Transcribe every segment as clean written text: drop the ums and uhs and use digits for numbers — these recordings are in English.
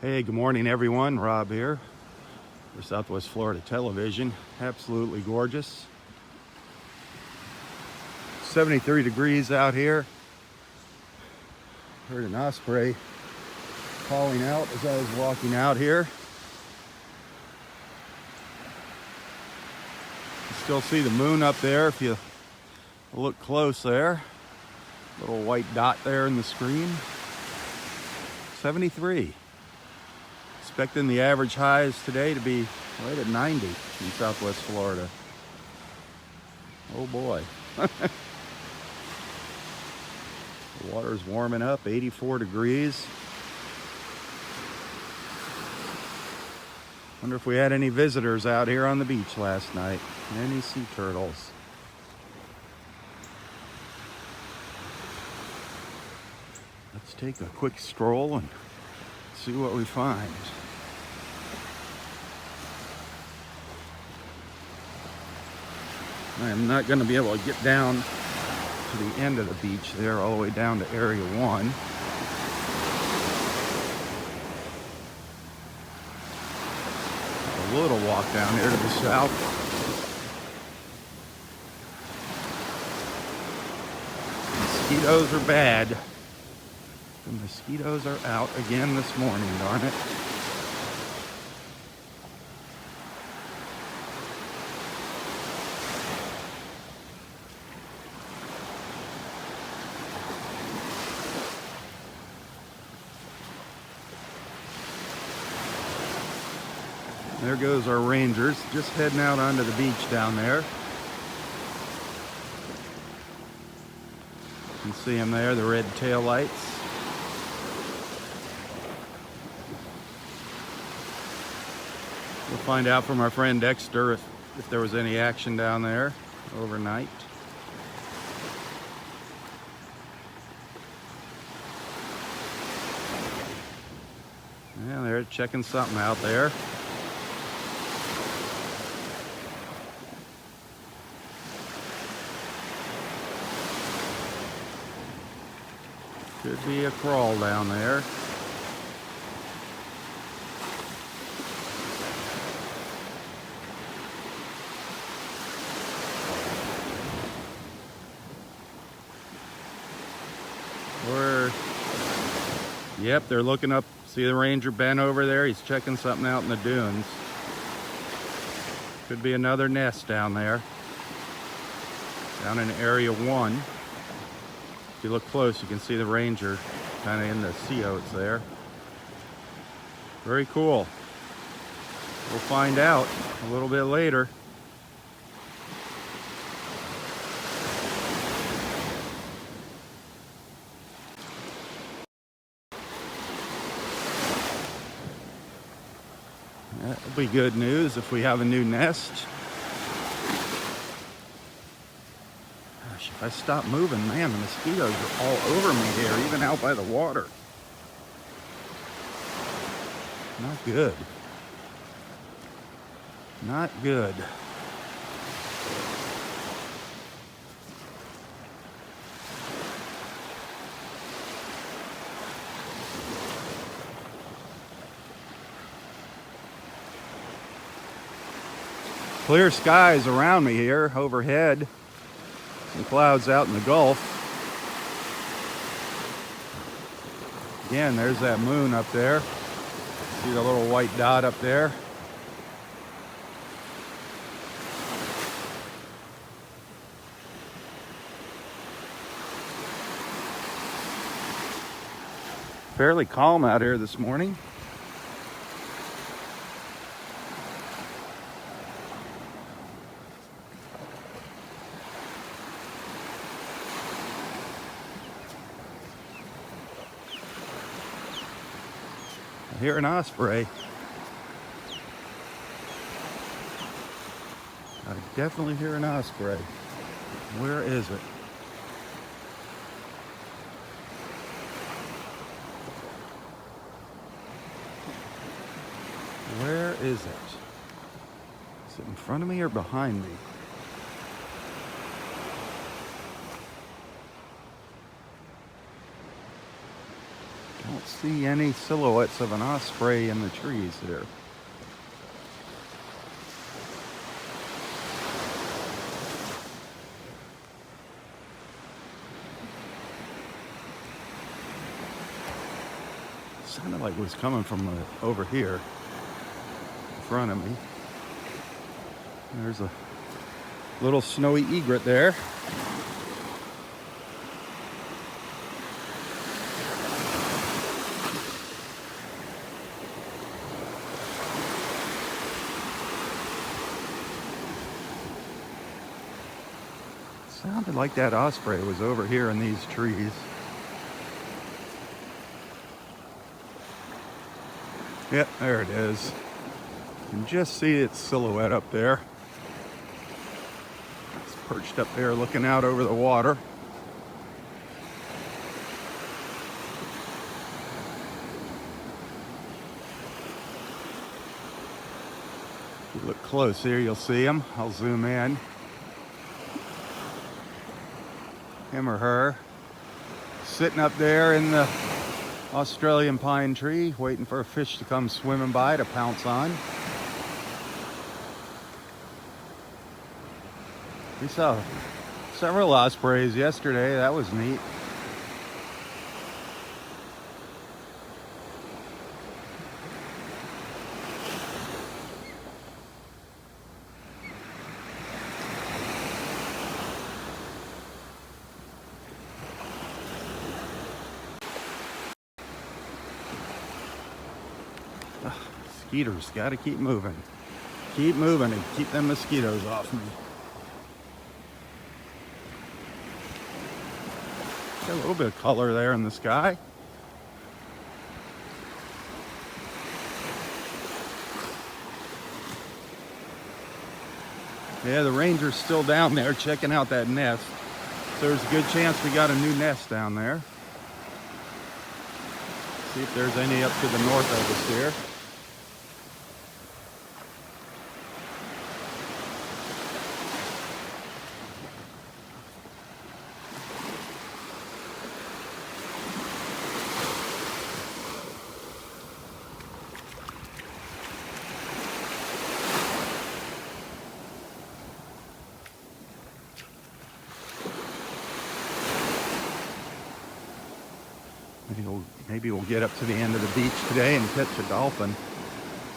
Hey, good morning everyone. Rob here for Southwest Florida Television. Absolutely gorgeous. 73 degrees out here. Heard an osprey calling out as I was walking out here. You still see the moon up there if you look close there. Little white dot there in the screen. 73. Expecting the average highs today to be right at 90 in Southwest Florida. Oh boy. The water's warming up, 84 degrees. Wonder if we had any visitors out here on the beach last night. Any sea turtles. Let's take a quick stroll and see what we find. I am not going to be able to get down to the end of the beach there, all the way down to Area 1. A little walk down here to the south. Mosquitoes are bad. The mosquitoes are out again this morning, darn it. There goes our rangers, just heading out onto the beach down there. You can see them there, the red tail lights. We'll find out from our friend Dexter if there was any action down there overnight. Yeah, they're checking something out there. Could be a crawl down there. Yep, they're looking up. See the ranger Ben over there? He's checking something out in the dunes. Could be another nest down there. Down in Area 1. If you look close, you can see the ranger kind of in the sea oats there. Very cool. We'll find out a little bit later. That'll be good news if we have a new nest. Gosh, if I stop moving, man, the mosquitoes are all over me here, even out by the water. Not good. Not good. Clear skies around me here, overhead. Some clouds out in the Gulf. Again, there's that moon up there. See the little white dot up there? Fairly calm out here this morning. I hear an osprey. I definitely hear an osprey. Where is it? Where is it? Is it in front of me or behind me? Don't see any silhouettes of an osprey in the trees here. Sounded like it was coming from over here in front of me. There's a little snowy egret there. Sounded like that osprey was over here in these trees. Yep, there it is. You can just see its silhouette up there. It's perched up there looking out over the water. If you look close here, you'll see him. I'll zoom in. Him or her. Sitting up there in the Australian pine tree, waiting for a fish to come swimming by to pounce on. We saw several ospreys yesterday. That was neat. Mosquitoes, gotta keep moving. Keep moving and keep them mosquitoes off me. Got a little bit of color there in the sky. Yeah, the ranger's still down there checking out that nest. So there's a good chance we got a new nest down there. See if there's any up to the north of us here. Maybe we'll get up to the end of the beach today and catch a dolphin.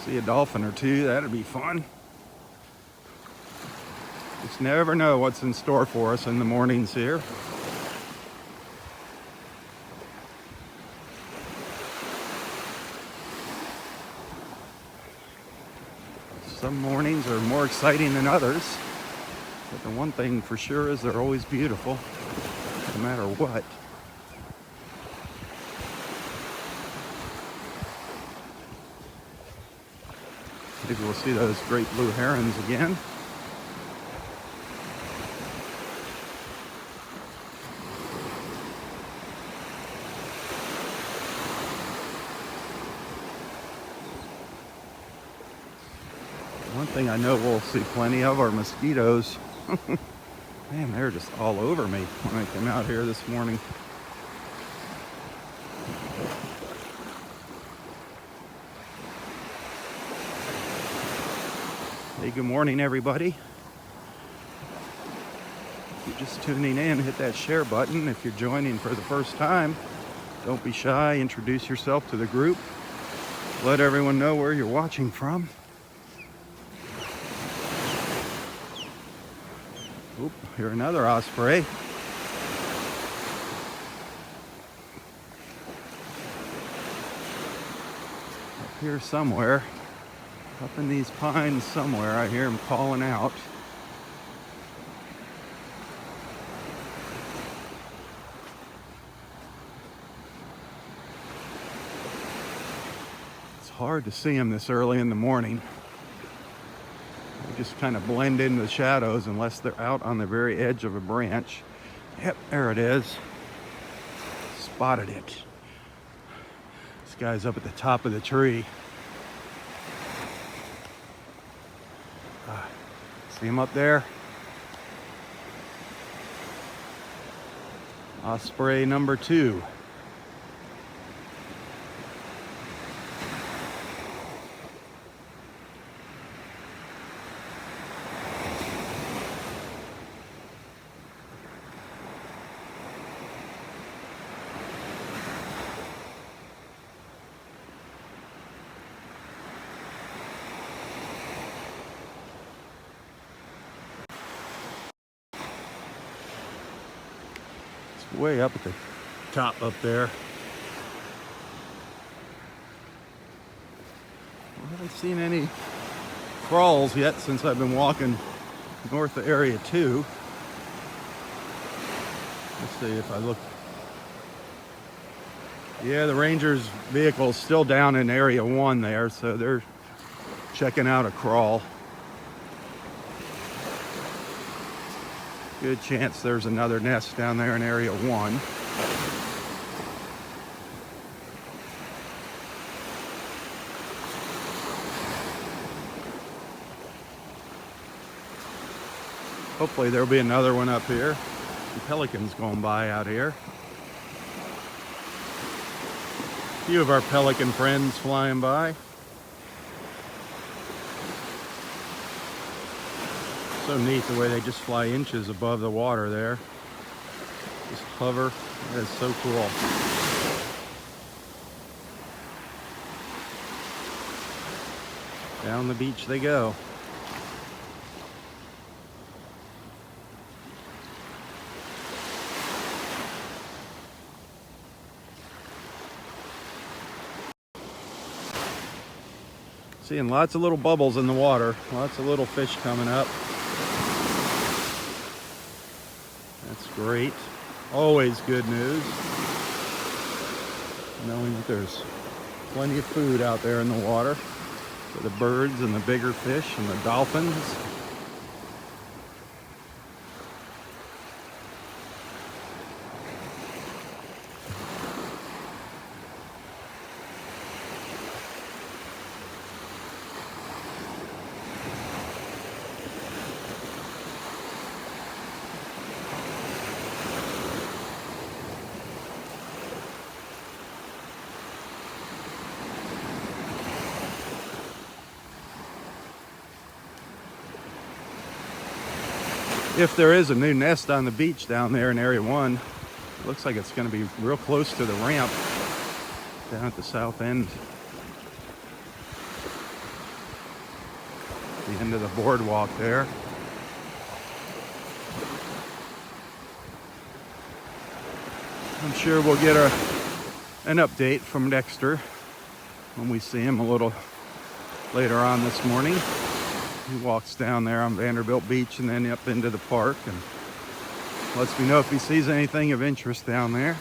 See a dolphin or two, that'd be fun. Just never know what's in store for us in the mornings here. Some mornings are more exciting than others, but the one thing for sure is they're always beautiful, no matter what. Maybe we'll see those great blue herons again. One thing I know we'll see plenty of are mosquitoes. Man, they're just all over me when I came out here this morning. Hey, good morning, everybody. If you're just tuning in, hit that share button. If you're joining for the first time, don't be shy. Introduce yourself to the group. Let everyone know where you're watching from. Oop, here another osprey. Up here somewhere. Up in these pines somewhere, I hear him calling out. It's hard to see him this early in the morning. They just kind of blend into the shadows unless they're out on the very edge of a branch. Yep, there it is. Spotted it. This guy's up at the top of the tree. See him up there? Osprey number 2. way up at the top up there. I haven't seen any crawls yet since I've been walking north of area 2. Let's see if I look. Yeah, the Ranger's vehicle is still down in area 1 there, so they're checking out a crawl. Good chance there's another nest down there in area 1. Hopefully there'll be another one up here. Some pelicans going by out here. A few of our pelican friends flying by. So neat the way they just fly inches above the water there. Just hover. That is so cool. Down the beach they go. Seeing lots of little bubbles in the water, lots of little fish coming up. That's great. Always good news. Knowing that there's plenty of food out there in the water for the birds and the bigger fish and the dolphins. If there is a new nest on the beach down there in area 1, it looks like it's going to be real close to the ramp down at the south end. The end of the boardwalk there. I'm sure we'll get an update from Dexter when we see him a little later on this morning. He walks down there on Vanderbilt Beach and then up into the park and lets me know if he sees anything of interest down there.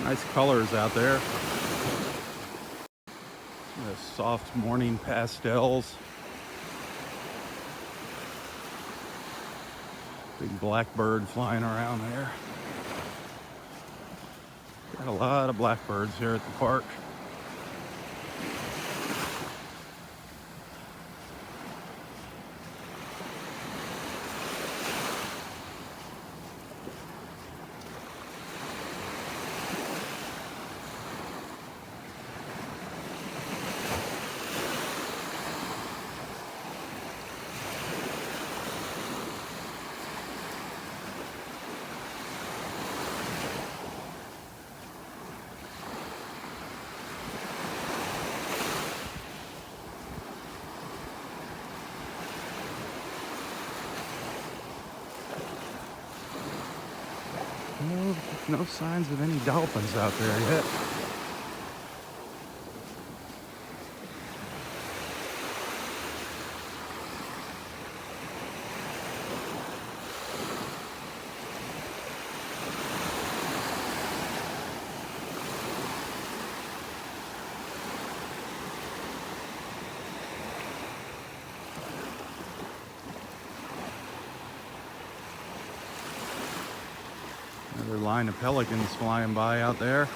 Nice colors out there. The soft morning pastels. Big blackbird flying around there. Got a lot of blackbirds here at the park. No signs of any dolphins out there yet. Another line of pelicans flying by out there.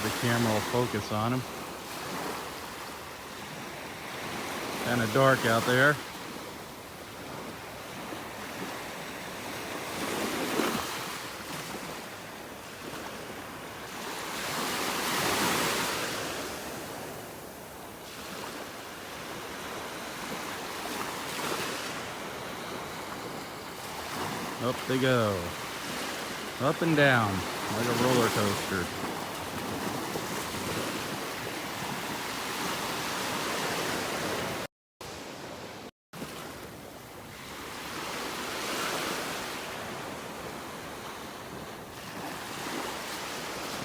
The camera will focus on them. Kind of dark out there. Up they go. Up and down like a roller coaster.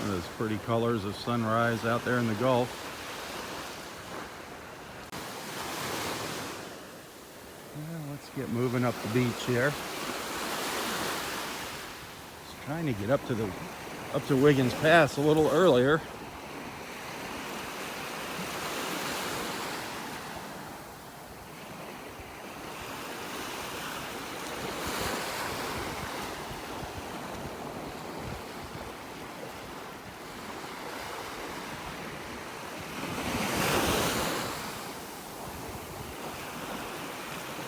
Those pretty colors of sunrise out there in the Gulf. Well, let's get moving up the beach here. Just trying to get up to Wiggins Pass a little earlier.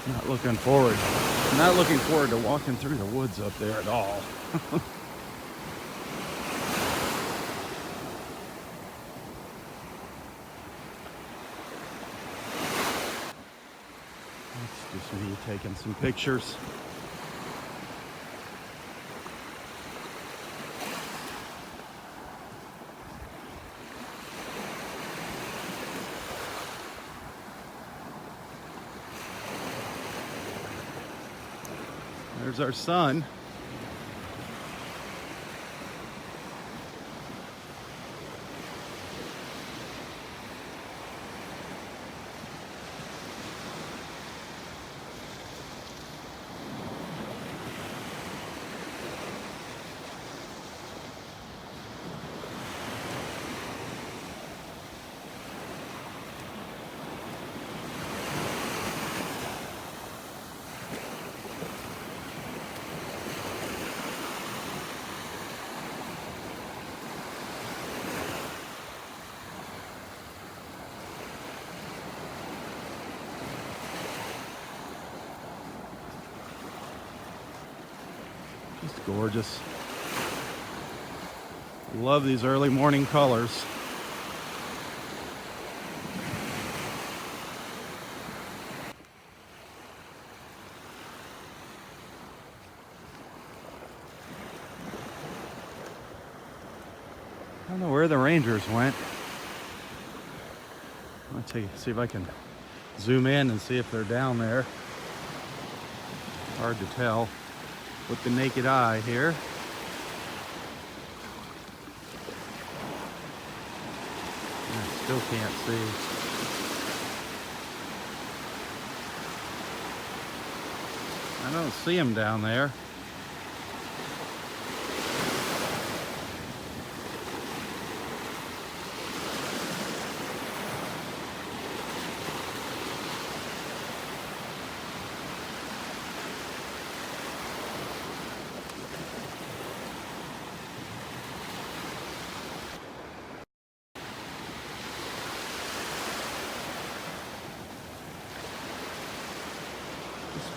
Not looking forward to walking through the woods up there at all. That's just me taking some pictures. There's our sun. Just gorgeous. Love these early morning colors. I don't know where the Rangers went. Let's see if I can zoom in and see if they're down there. Hard to tell with the naked eye here. I still can't see. I don't see them down there.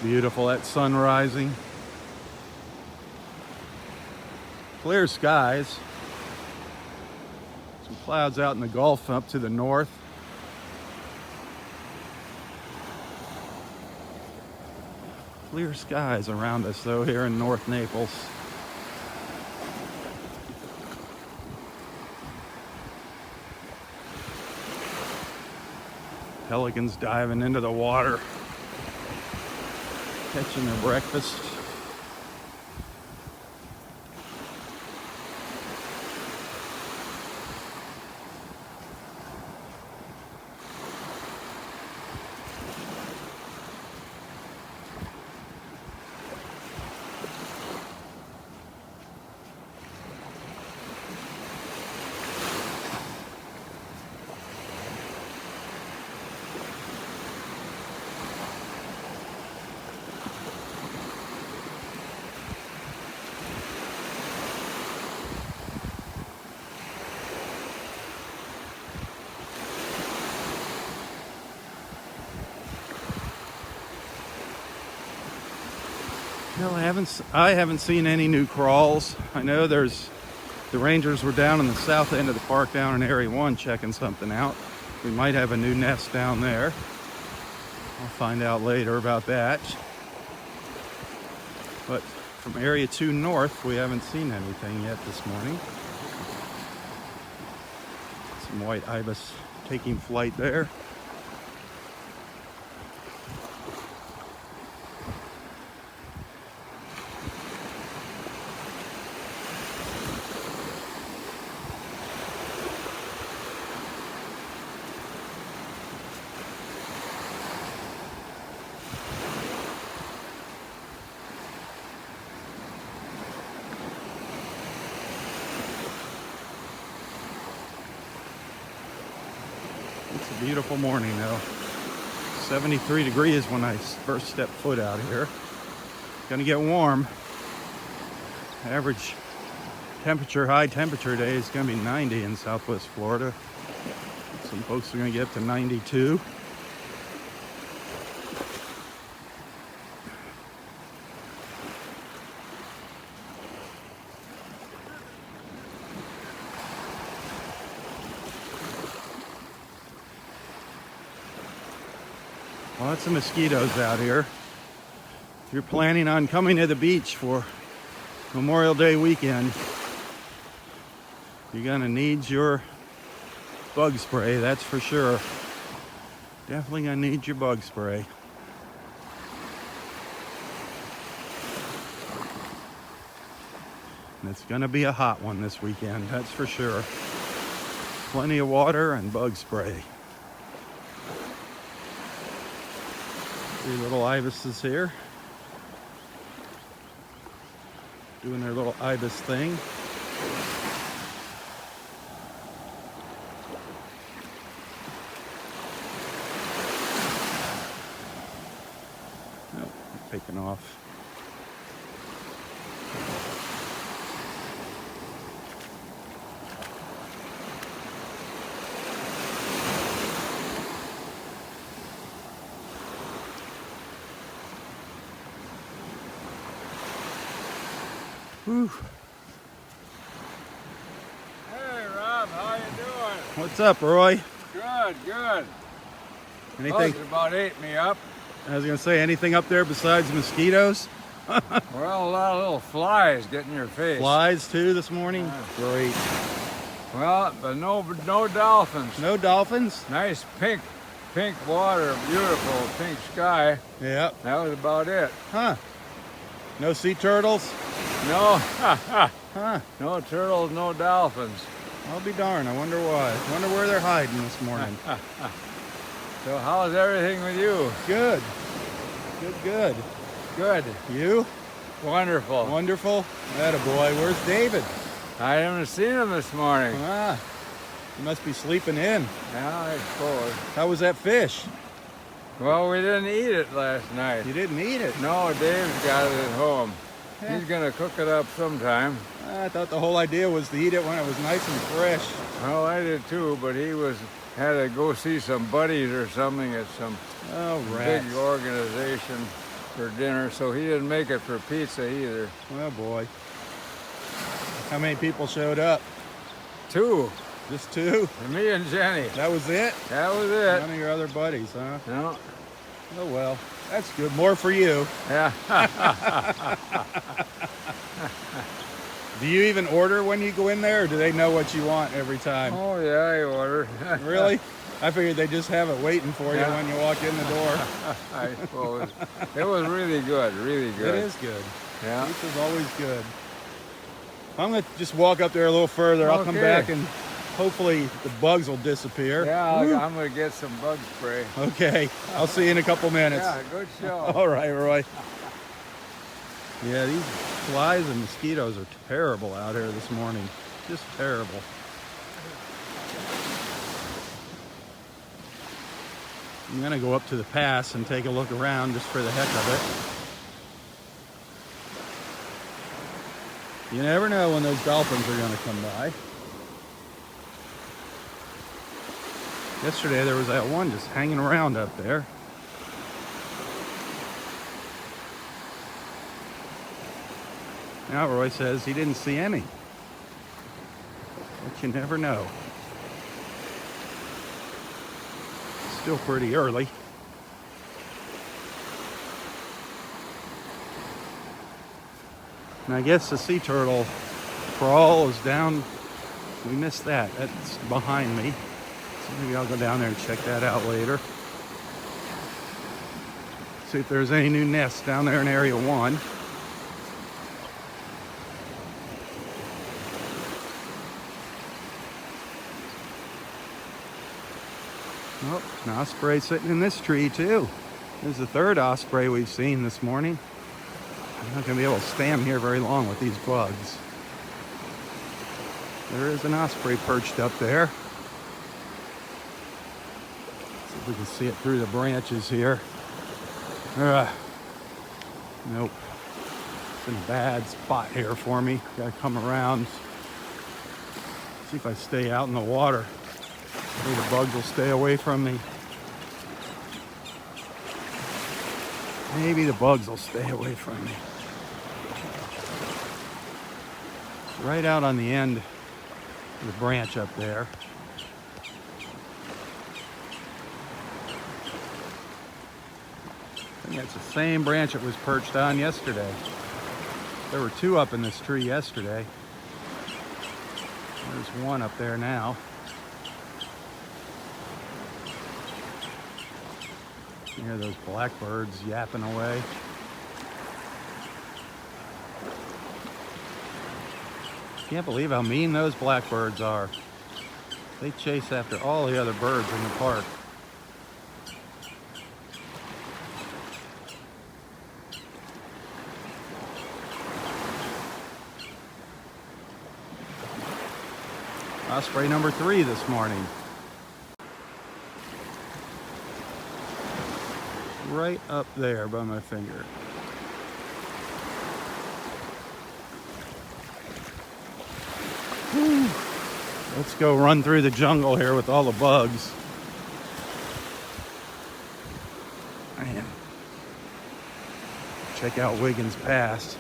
Beautiful, that sun rising. Clear skies. Some clouds out in the Gulf up to the north. Clear skies around us though here in North Naples. Pelicans diving into the water, catching their breakfast. No, I haven't seen any new crawls. I know the Rangers were down in the south end of the park down in Area 1 checking something out. We might have a new nest down there. I'll find out later about that. But From Area 2 north, we haven't seen anything yet this morning. Some white ibis taking flight there. It's a beautiful morning though. 73 degrees when I first stepped foot out here. Gonna get warm. Average temperature, high temperature day is gonna be 90 in Southwest Florida. Some folks are gonna get up to 92. Lots of mosquitoes out here. If you're planning on coming to the beach for Memorial Day weekend, you're gonna need your bug spray, that's for sure. Definitely gonna need your bug spray. And it's gonna be a hot one this weekend, that's for sure. Plenty of water and bug spray. 3 little ibises here, doing their little ibis thing. Oh, taking off. Whew. Hey Rob, how you doing? What's up, Roy? Good, good. Anything? Bugs about ate me up. I was gonna say, anything up there besides mosquitoes? Well, a lot of little flies get in your face. Flies too this morning? Yeah. Great. Well, but no dolphins. No dolphins? Nice pink water, beautiful pink sky. Yep. That was about it. Huh. No sea turtles? No, Huh. no turtles, no dolphins. I'll be darned. I wonder why. Wonder where they're hiding this morning. So how's everything with you? Good. Good, good. Good. You? Wonderful. Wonderful. Attaboy. Where's David? I haven't seen him this morning. Ah. He must be sleeping in. Yeah, I suppose. How was that fish? Well, we didn't eat it last night. You didn't eat it. No, Dave's got it at home. Yeah. He's gonna cook it up sometime. I thought the whole idea was to eat it when it was nice and fresh. Well, I did too, but he had to go see some buddies or something at some Oh, rats. big organization for dinner, so he didn't make it for pizza either. Oh, boy. How many people showed up? 2, Just 2? me and Jenny. That was it? That was it. None of your other buddies, huh? No. Oh, well. That's good. More for you. Yeah. Do you even order when you go in there, or do they know what you want every time? Oh yeah, I ordered. Really? I figured they just have it waiting for you Yeah. when you walk in the door. I suppose. It was really good, really good. It is good. Yeah. Pizza's always good. I'm going to just walk up there a little further. I'll come Okay. back and hopefully the bugs will disappear. Yeah, Woo. I'm gonna get some bug spray. Okay. I'll see you in a couple minutes. Yeah, good show. All right, Roy. Yeah, these flies and mosquitoes are terrible out here this morning. Just terrible. I'm going to go up to the pass and take a look around just for the heck of it. You never know when those dolphins are going to come by. Yesterday there was that one just hanging around up there. Now Roy says he didn't see any. But you never know. Still pretty early. And I guess the sea turtle crawl is down. We missed that. That's behind me. So maybe I'll go down there and check that out later. See if there's any new nests down there in Area 1. Oh, an osprey sitting in this tree too. There's the third osprey we've seen this morning. I'm not going to be able to stand here very long with these bugs. There is an osprey perched up there. See if we can see it through the branches here. Nope. It's in a bad spot here for me. Gotta come around. See if I stay out in the water. Maybe the bugs will stay away from me. Maybe the bugs will stay away from me. Right out on the end of the branch up there. I think that's the same branch it was perched on yesterday. There were two up in this tree yesterday. There's one up there now. You hear those blackbirds yapping away. Can't believe how mean those blackbirds are. They chase after all the other birds in the park. Osprey number 3 this morning. Right up there by my finger. Whew. Let's go run through the jungle here with all the bugs. Man. Check out Wiggins Pass.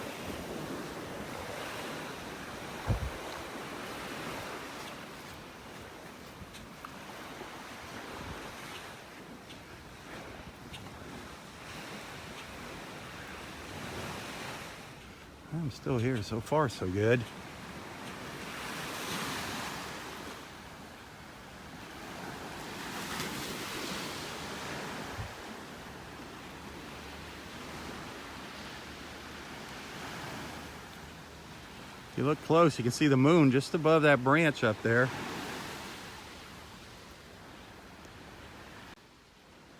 I'm still here. So far, so good. If you look close, you can see the moon just above that branch up there.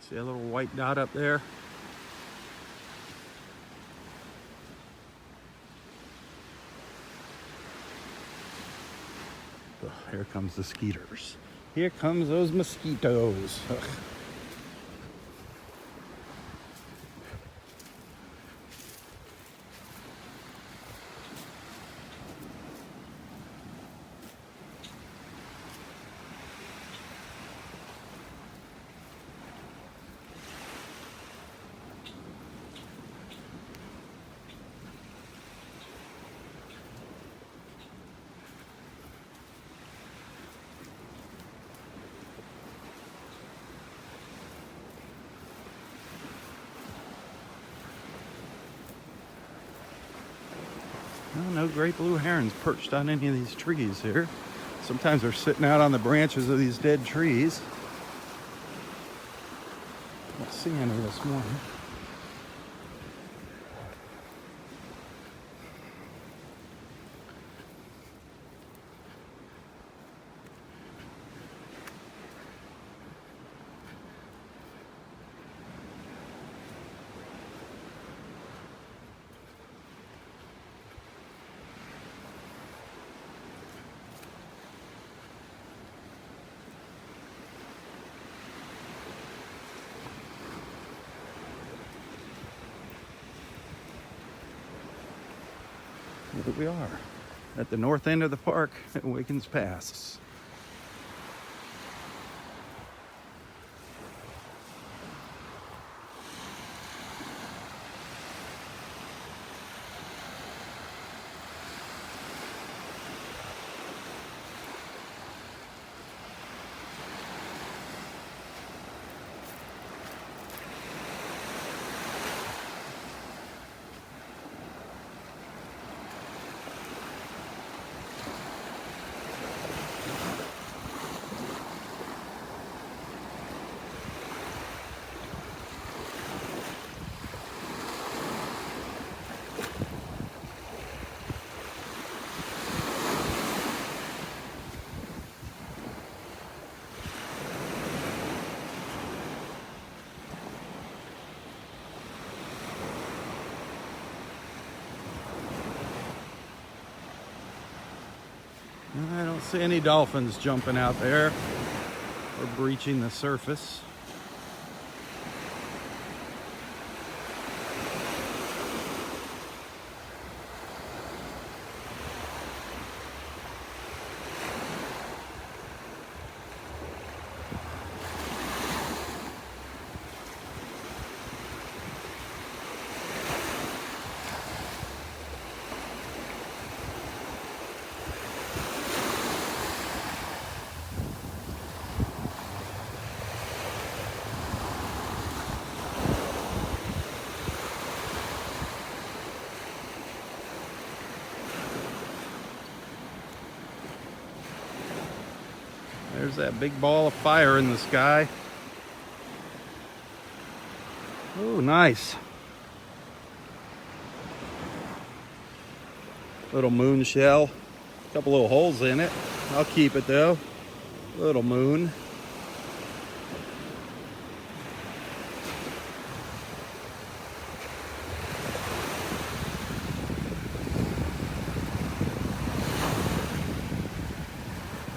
See a little white dot up there? Oh, here comes the skeeters. Here comes those mosquitoes. Ugh. Well, no great blue herons perched on any of these trees here. Sometimes they're sitting out on the branches of these dead trees. Don't see any this morning. Here we are at the north end of the park at Wiggins Pass. I don't see any dolphins jumping out there or breaching the surface. There's that big ball of fire in the sky. Oh, nice. Little moon shell. A couple little holes in it. I'll keep it though. Little moon.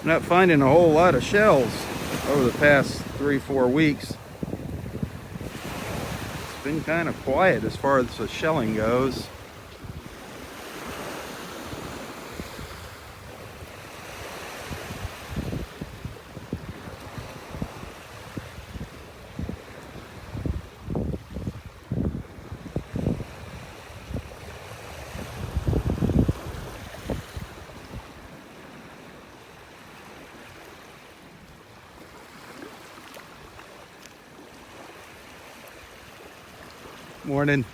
I'm not finding a whole lot of shells over the past 3-4 weeks. It's been kind of quiet as far as the shelling goes. Morning.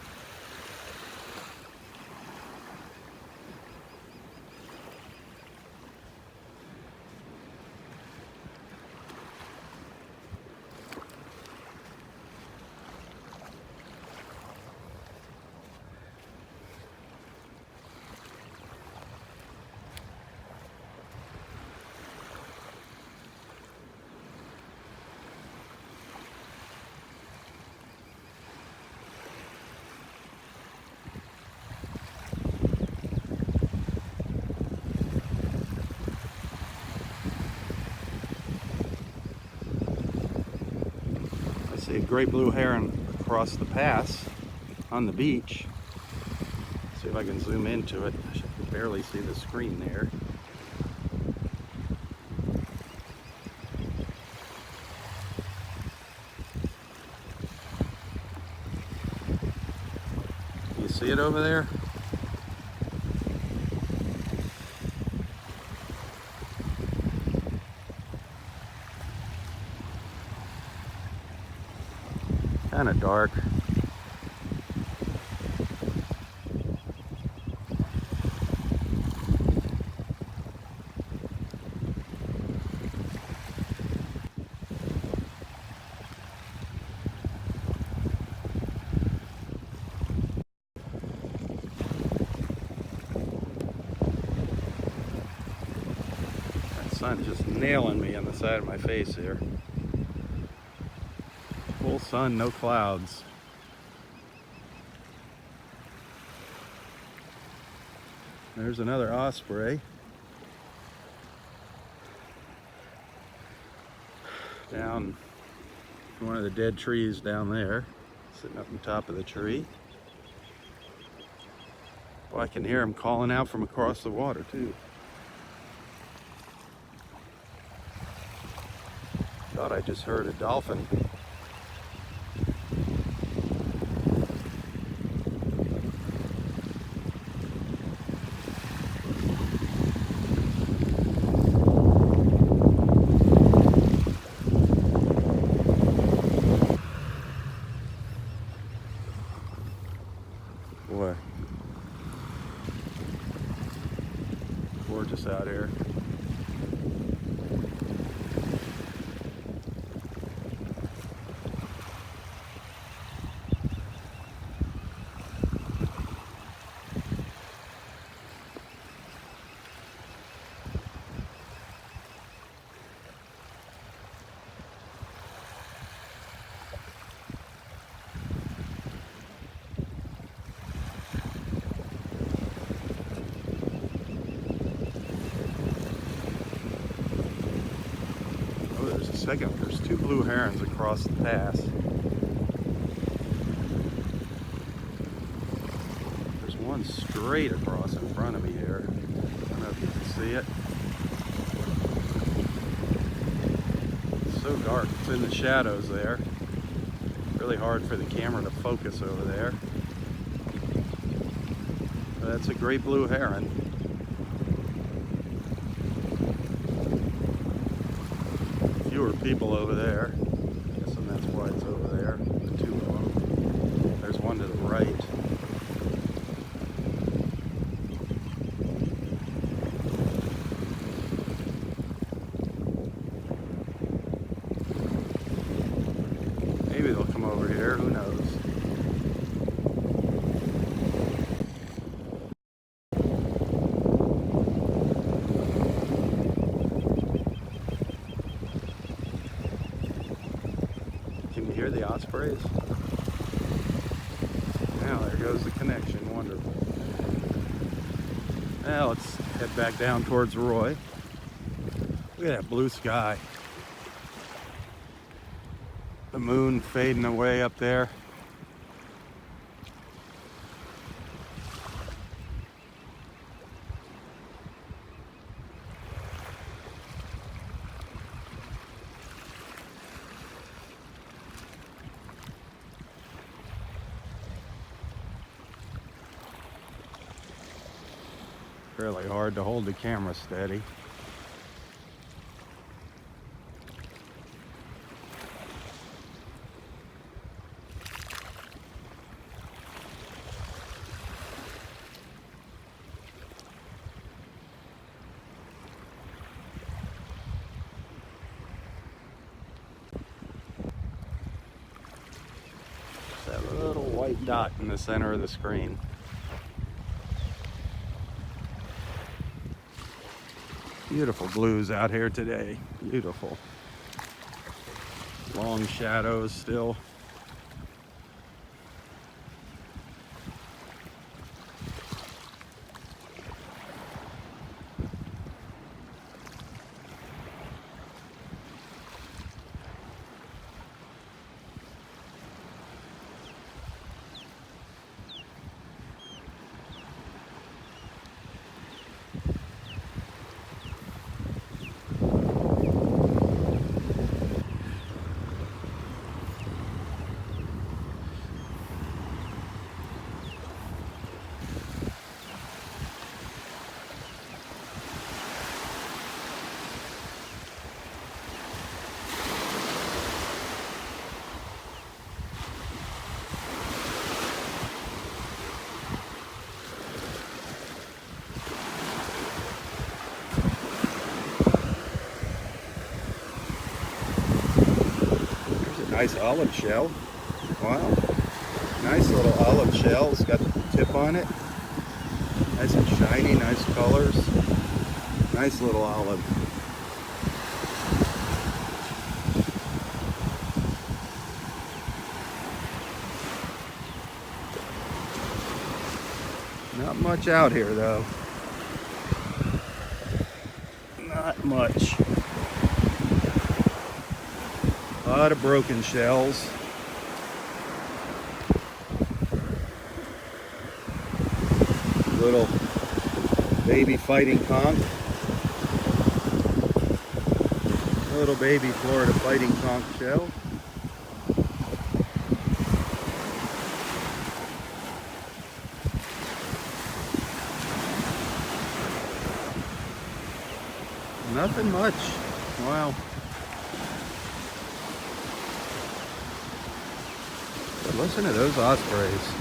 A great blue heron across the pass on the beach. See if I can zoom into it. I should barely see the screen there. You see it over there? Kind of dark. That sun's just nailing me on the side of my face here. Full sun, no clouds. There's another osprey. Down one of the dead trees down there, sitting up on top of the tree. Well, I can hear him calling out from across the water too. Thought I just heard a dolphin. Boy, gorgeous out here. second, there's two blue herons across the pass. There's one straight across in front of me here. I don't know if you can see it. It's so dark, it's in the shadows there. Really hard for the camera to focus over there. But that's a great blue heron. Fewer people over there. Guessing that's why it's over there. The two of them. There's one to the right. Maybe they'll come over here, who knows? Can you hear the ospreys? Now there goes the connection, wonderful. Now let's head back down towards Roy. Look at that blue sky. The moon fading away up there. Really hard to hold the camera steady. That little white dot in the center of the screen. Beautiful blues out here today. Beautiful. Long shadows still. Nice olive shell. Wow. Nice little olive shell. It's got the tip on it. Nice and shiny, nice colors. Nice little olive. Not much out here though. Not much. A lot of broken shells. Little baby fighting conch. Little baby Florida fighting conch shell. Nothing much. Wow. But listen to those ospreys.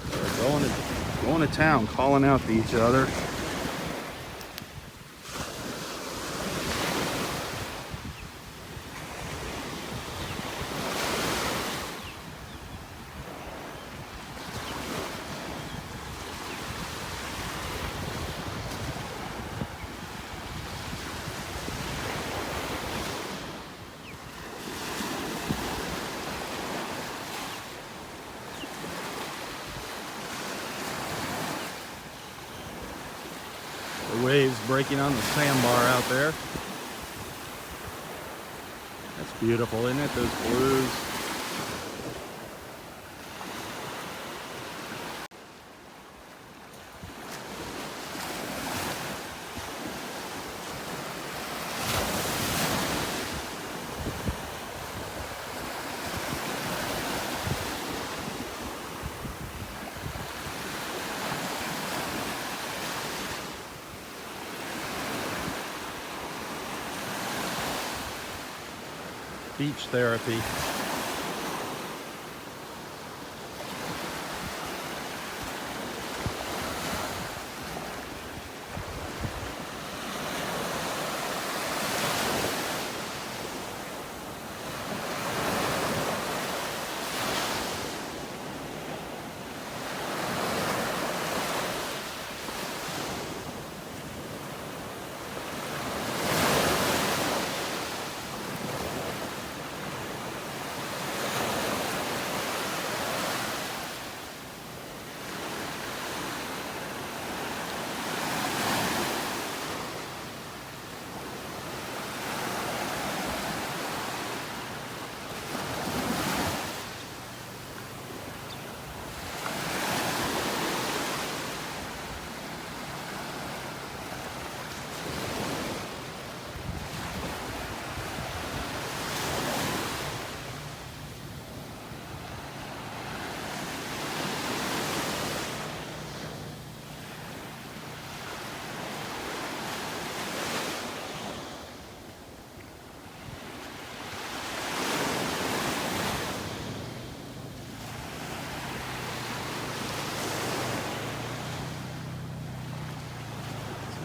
They're going to town, calling out to each other. The waves breaking on the sandbar out there. Beautiful, isn't it? Those blues. Beach therapy.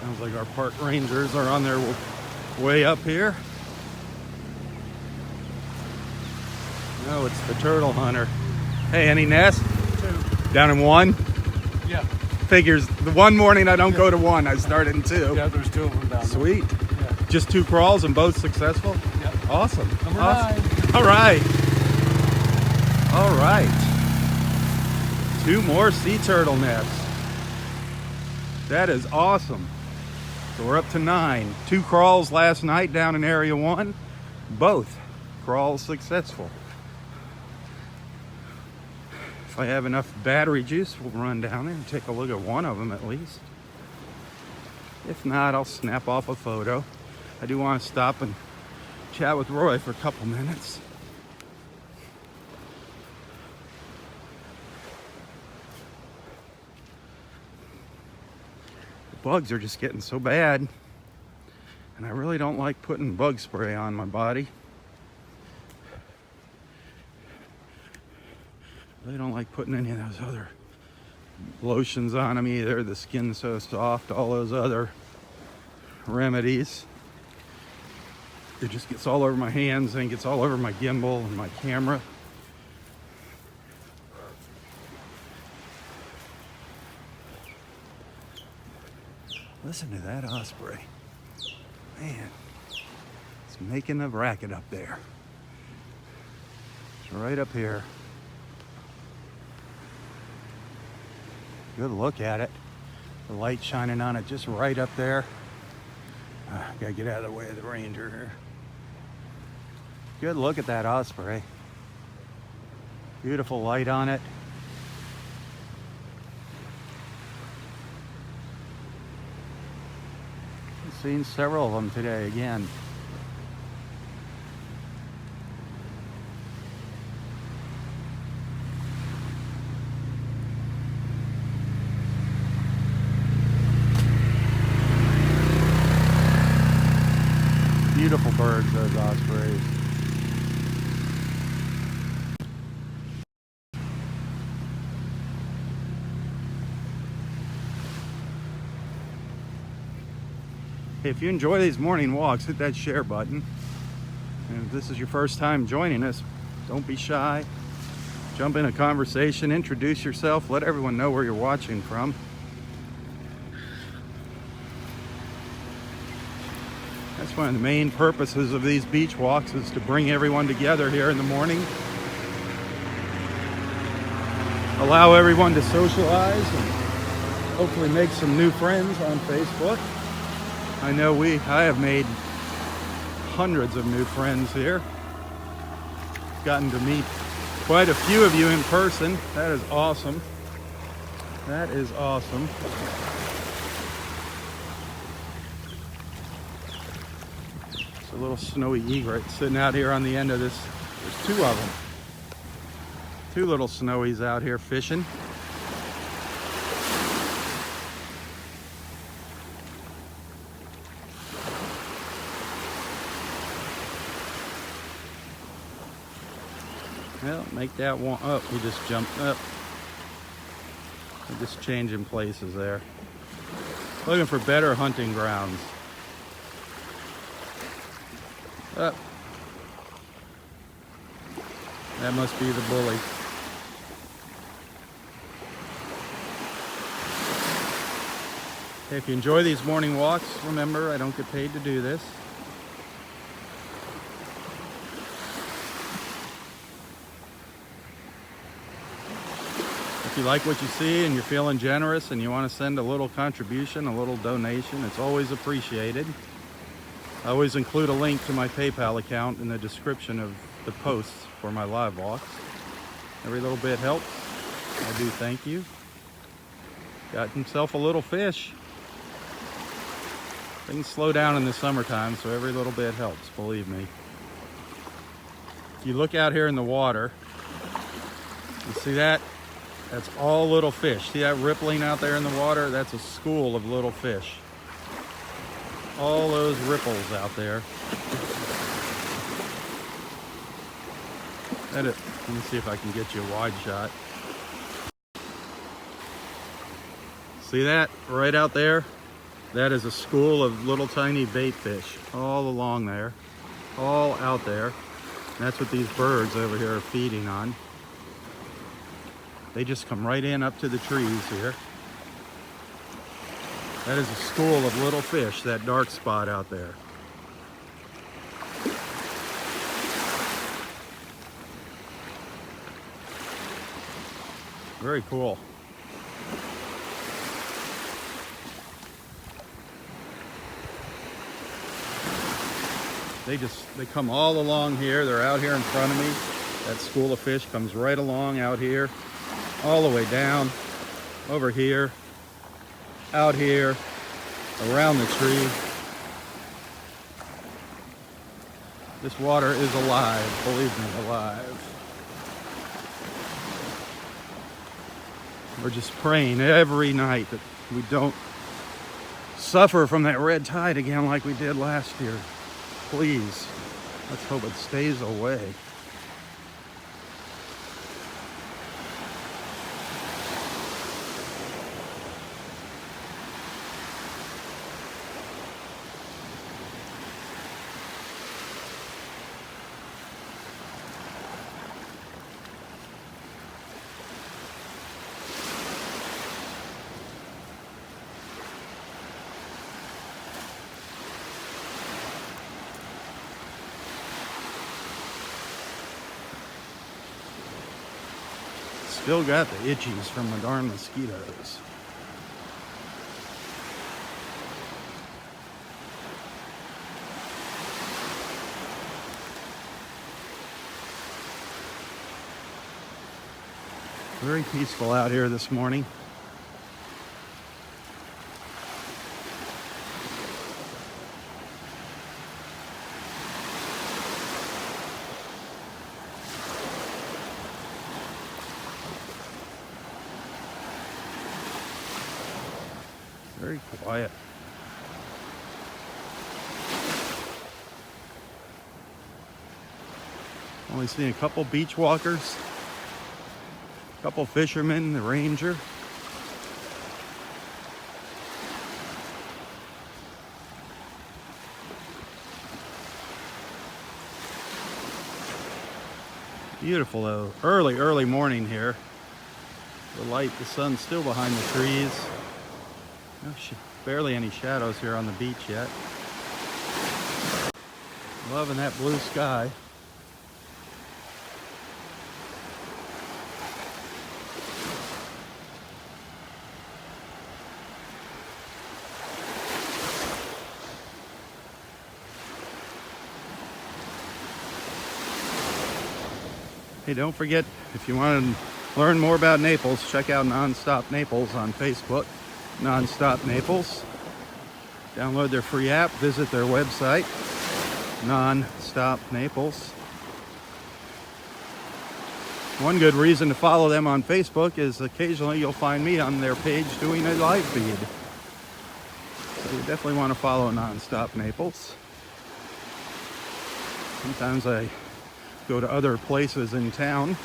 Sounds like our park rangers are on their way up here. No, it's the turtle hunter. Hey, any nests? 2. Down in 1? Yeah. Figures. The one morning I don't go to 1. I start in 2. Yeah, there's 2 of them down there. Sweet. Yeah. Just 2 crawls and both successful? Yep. Awesome. Number awesome. 9. All right. All right. 2 more sea turtle nests. That is awesome. So we're up to 9. 2 crawls last night down in area 1. Both crawls successful. If I have enough battery juice, we'll run down there and take a look at one of them at least. If not, I'll snap off a photo. I do want to stop and chat with Roy for a couple minutes. Bugs are just getting so bad, and I really don't like putting bug spray on my body. I really don't like putting any of those other lotions on them either. The skin's so soft, all those other remedies. It just gets all over my hands and gets all over my gimbal and my camera. Listen to that osprey. Man, it's making a racket up there. It's right up here. Good look at it. The light shining on it just right up there. Gotta get out of the way of the ranger here. Good look at that osprey. Beautiful light on it. I've seen several of them today again. Beautiful birds, those ospreys. Hey, if you enjoy these morning walks, hit that share button. And if this is your first time joining us, don't be shy. Jump in a conversation, introduce yourself, let everyone know where you're watching from. That's one of the main purposes of these beach walks, is to bring everyone together here in the morning. Allow everyone to socialize and hopefully make some new friends on Facebook. I know I have made hundreds of new friends here. gotten to meet quite a few of you in person. That is awesome. That is awesome. It's a little snowy egret sitting out here on the end of this. There's two of them. Two little snowies out here fishing. Well, make that one up. He just jumped up. They're just changing places there. Looking for better hunting grounds. Up. That must be the bully. If you enjoy these morning walks, remember, I don't get paid to do this. If you like what you see and you're feeling generous and you want to send a little contribution, a little donation, it's always appreciated. I always include a link to my PayPal account in the description of the posts for my live walks. Every little bit helps. I do thank you. Got himself a little fish. Things slow down in the summertime, so every little bit helps, believe me. If you look out here in the water, you see that? That's all little fish. See that rippling out there in the water? That's a school of little fish. All those ripples out there. Let me see if I can get you a wide shot. See that right out there? That is a school of little tiny bait fish all along there, all out there. And that's what these birds over here are feeding on. They just come right in up to the trees here. That is a school of little fish, that dark spot out there. Very cool. They come all along here. They're out here in front of me. That school of fish comes right along out here, all the way down, over here, out here, around the tree. This water is alive, believe me, alive. We're just praying every night that we don't suffer from that red tide again like we did last year. Please, let's hope it stays away. Still got the itchies from the darn mosquitoes. Very peaceful out here this morning. Very quiet. Only seen a couple beach walkers, a couple fishermen, the ranger. Beautiful though, early morning here. The sun's still behind the trees. Barely any shadows here on the beach yet. Loving that blue sky. Hey, don't forget, if you want to learn more about Naples, check out Nonstop Naples on Facebook. Nonstop Naples. Download their free app, visit their website, Nonstop Naples. One good reason to follow them on Facebook is occasionally you'll find me on their page doing a live feed. So you definitely want to follow Nonstop Naples. Sometimes I go to other places in town.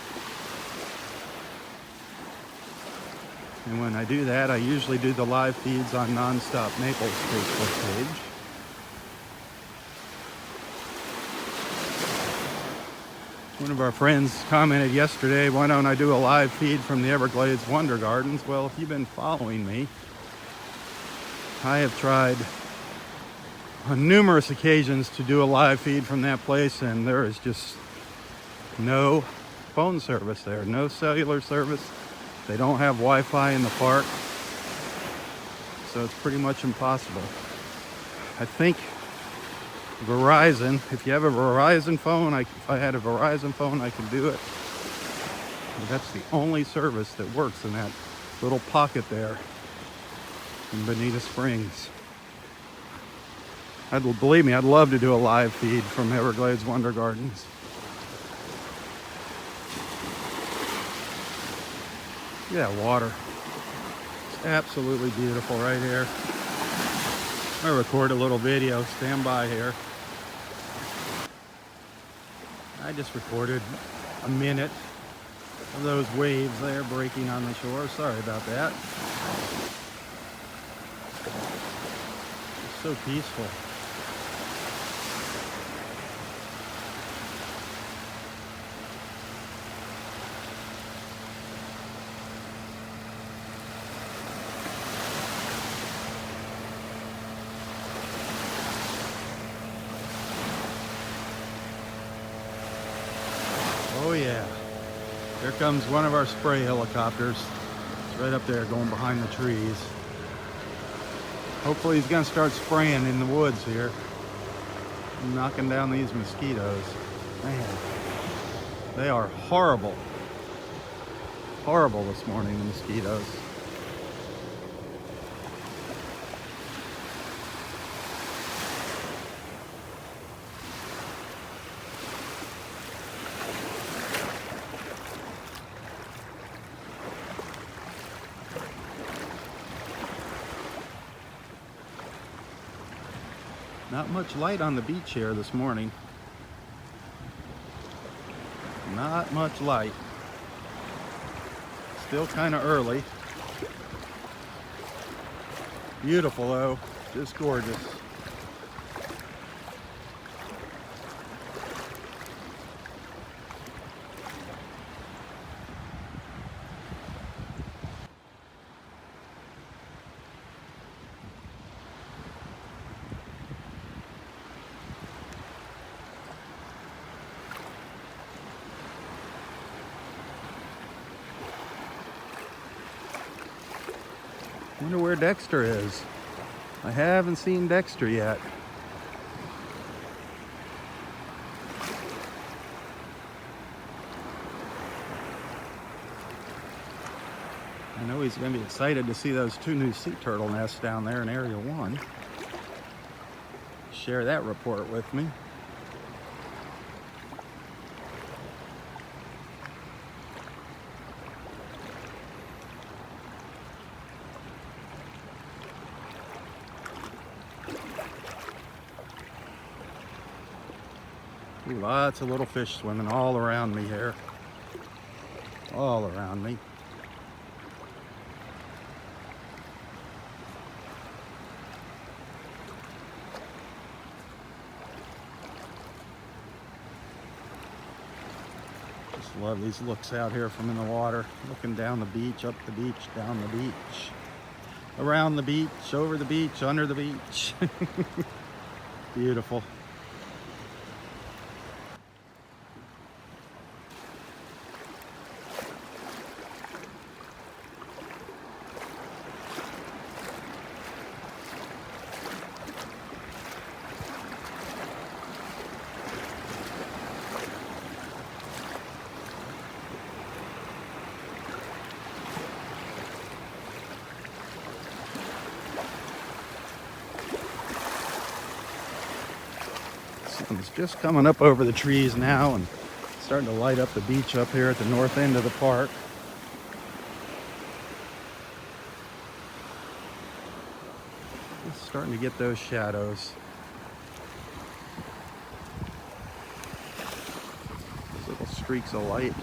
And when I do that, I usually do the live feeds on Nonstop Naples Facebook page. One of our friends commented yesterday, why don't I do a live feed from the Everglades Wonder Gardens? Well, if you've been following me, I have tried on numerous occasions to do a live feed from that place, and there is just no phone service there, no cellular service. They don't have Wi-Fi in the park, so it's pretty much impossible. I think Verizon, if you have a Verizon phone, if I had a Verizon phone, I could do it. But that's the only service that works in that little pocket there in Bonita Springs. Believe me, I'd love to do a live feed from Everglades Wonder Gardens. Yeah, water. It's absolutely beautiful right here. I'll record a little video. Stand by here. I just recorded a minute of those waves there breaking on the shore. Sorry about that. It's so peaceful. Oh yeah, there comes one of our spray helicopters. It's right up there going behind the trees. Hopefully he's gonna start spraying in the woods here, knocking down these mosquitoes. Man, they are horrible. Horrible this morning, the mosquitoes. Not much light on the beach here this morning. Not much light. Still kind of early. Beautiful though, just gorgeous. Wonder where Dexter is. I haven't seen Dexter yet. I know he's going to be excited to see those 2 new sea turtle nests down there in Area 1. Share that report with me. Lots of little fish swimming all around me here. All around me. Just love these looks out here from in the water. Looking down the beach, up the beach, down the beach. Around the beach, over the beach, under the beach. Beautiful. Sun's just coming up over the trees now and starting to light up the beach up here at the north end of the park. Just starting to get those shadows. Those little streaks of light.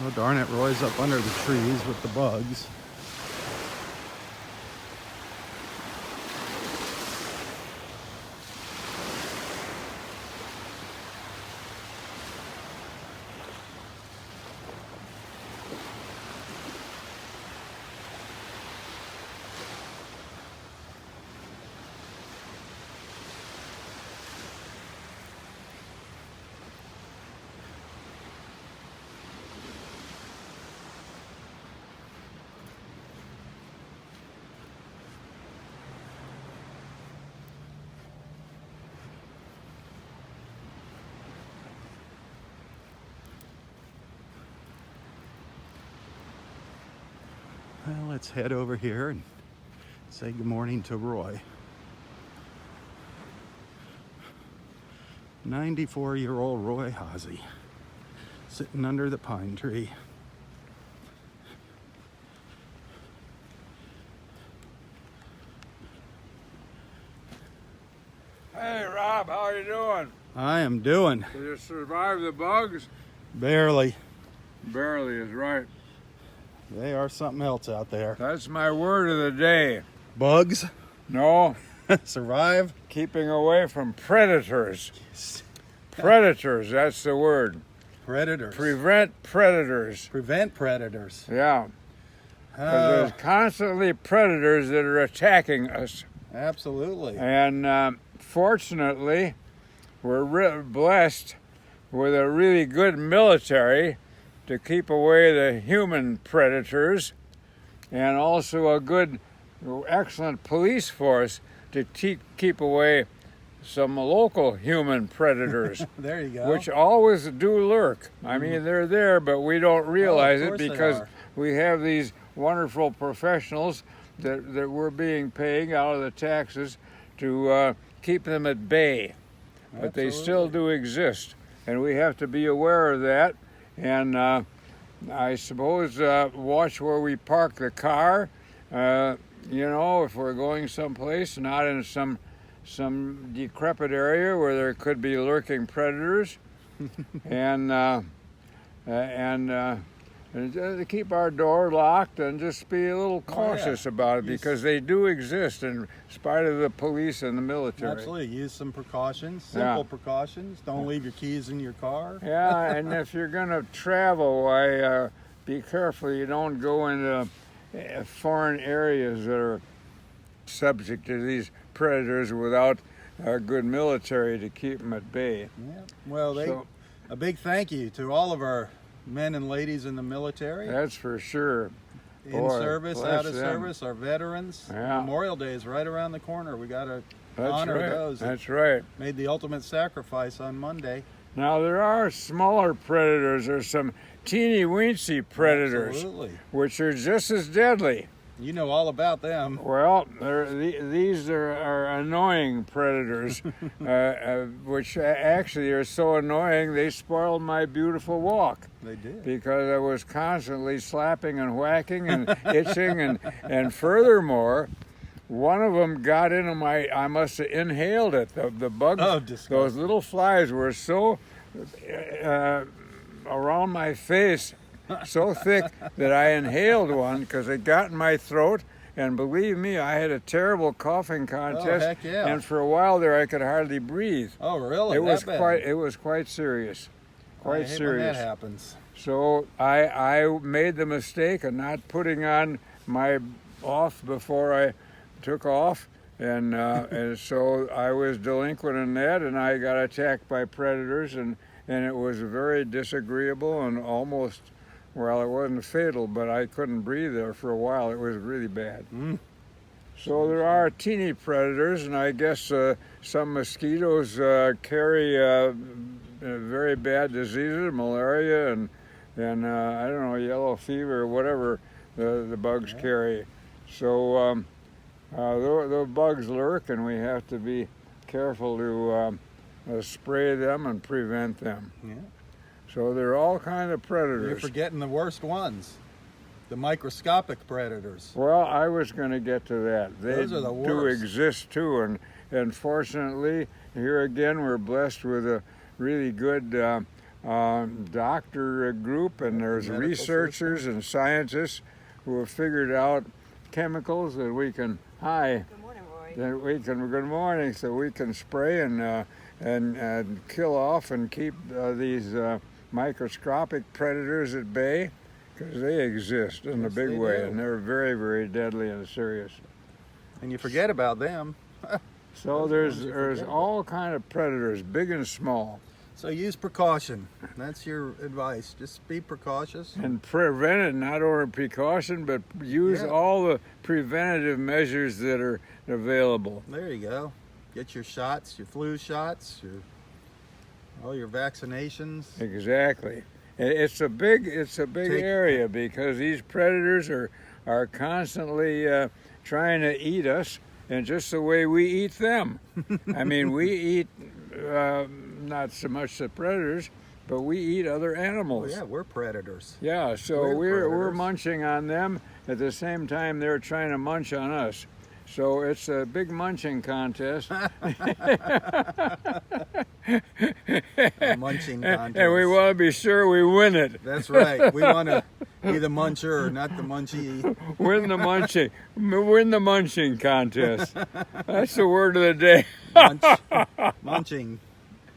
Oh, darn it, Roy's up under the trees with the bugs. Well, let's head over here and say good morning to Roy. 94-year-old Roy Hazy, sitting under the pine tree. Hey, Rob, how are you doing? I am doing Did you survive the bugs? barely. Barely is right. They are something else out there. That's my word of the day. Bugs No, survive. keeping away from predators. Predators, that's the word. Predators. Prevent predators. Prevent predators. Yeah, because there's constantly predators that are attacking us. Absolutely. And fortunately, we're blessed with a really good military to keep away the human predators, and also a good, excellent police force to keep away some local human predators, There you go. which always do lurk. I mean, they're there, but we don't realize it course they because are. we have these wonderful professionals that we're being paying out of the taxes to keep them at bay. But they still do exist, and we have to be aware of that. And I suppose watch where we park the car. You know, if we're going someplace, not in some decrepit area where there could be lurking predators, and to keep our door locked and just be a little cautious about it, because they do exist in spite of the police and the military. Absolutely. Use some precautions, simple precautions. Don't leave your keys in your car. Yeah, and if you're going to travel, be careful you don't go into foreign areas that are subject to these predators without a good military to keep them at bay. Yeah. Well, a big thank you to all of our men and ladies in the military. That's for sure. In Boy, service, bless out of them. service, our veterans. Yeah. Memorial Day is right around the corner. We got to That's honor right. those that That's right. made the ultimate sacrifice on Monday. Now, there are smaller predators. There's some teeny-weensy predators, Absolutely. which are just as deadly. You know all about them. Well, these are annoying predators, which actually are so annoying they spoiled my beautiful walk. They did. Because I was constantly slapping and whacking and itching, and furthermore, one of them got into I must have inhaled it, the bug. Oh, disgusting. Those little flies were so around my face, so thick that I inhaled one because it got in my throat. And believe me, I had a terrible coughing contest. heck yeah. And for a while there, I could hardly breathe. Oh, really? It was That bad? quite serious. Quite I hate serious. when that happens. So I made the mistake of not putting on my off before I took off, and so I was delinquent in that, and I got attacked by predators, and it was very disagreeable and almost, well, it wasn't fatal, but I couldn't breathe there for a while. It was really bad. So there are teeny predators, and I guess some mosquitoes carry very bad diseases, malaria, and I don't know, yellow fever or whatever the bugs carry. So the bugs lurk, and we have to be careful to spray them and prevent them. Yeah. So there are all kinds of predators. You're forgetting the worst ones, the microscopic predators. Well, I was going to get to that. They Those are the do worst. exist too, and fortunately, here again, we're blessed with a really good doctor group, and there's Medical researchers and scientists who have figured out chemicals that we can Good morning, Roy. that we can. Good morning, so we can spray and kill off and keep these microscopic predators at bay, because they exist in a Yes, big they way, do. and they're very, very deadly and serious. And you forget about them. So Those ones you there's forget all kind of predators, big and small, So use precaution. That's your advice. Just be precautious. and prevent it. Not only precaution, but use Yeah. all the preventative measures that are available. There you go. Get your shots, your flu shots, all your vaccinations. Exactly. It's a big Take- area, because these predators are constantly trying to eat us, and just the way we eat them. I mean, we eat not so much the predators, but we eat other Oh, animals. yeah, we're predators. Yeah, so We're we're predators. munching on them at the same time they're trying to munch on us. So it's a big munching contest. A munching contest. And we want to be sure we win it. That's right. We want to be the muncher or not the munchy. Win the munching contest. That's the word of the day. Munching.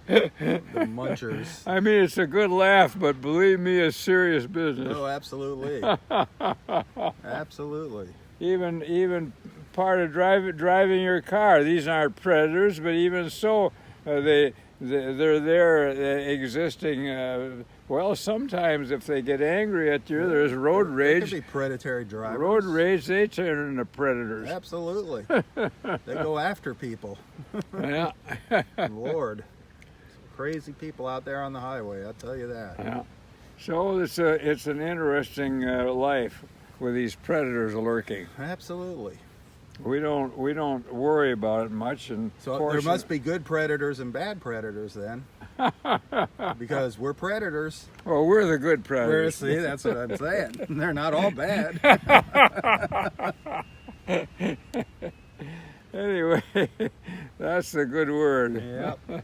The munchers. I mean, it's a good laugh, but believe me, it's serious business. Oh, absolutely. Absolutely. Even part of driving your car. These aren't predators, but even so, they're there existing. Well, sometimes if they get angry at you, there's road They rage. could be predatory drivers. Road rage, they turn into predators. Absolutely. They go after people. Yeah, Lord. Crazy people out there on the highway, I'll tell you that. yeah. So it's an interesting life with these predators lurking. Absolutely. We don't worry about it much, and So there must be good predators and bad predators then. Because we're predators. Well, we're the good predators. See, that's what I'm saying. They're not all bad. Anyway, that's a good word. Yep.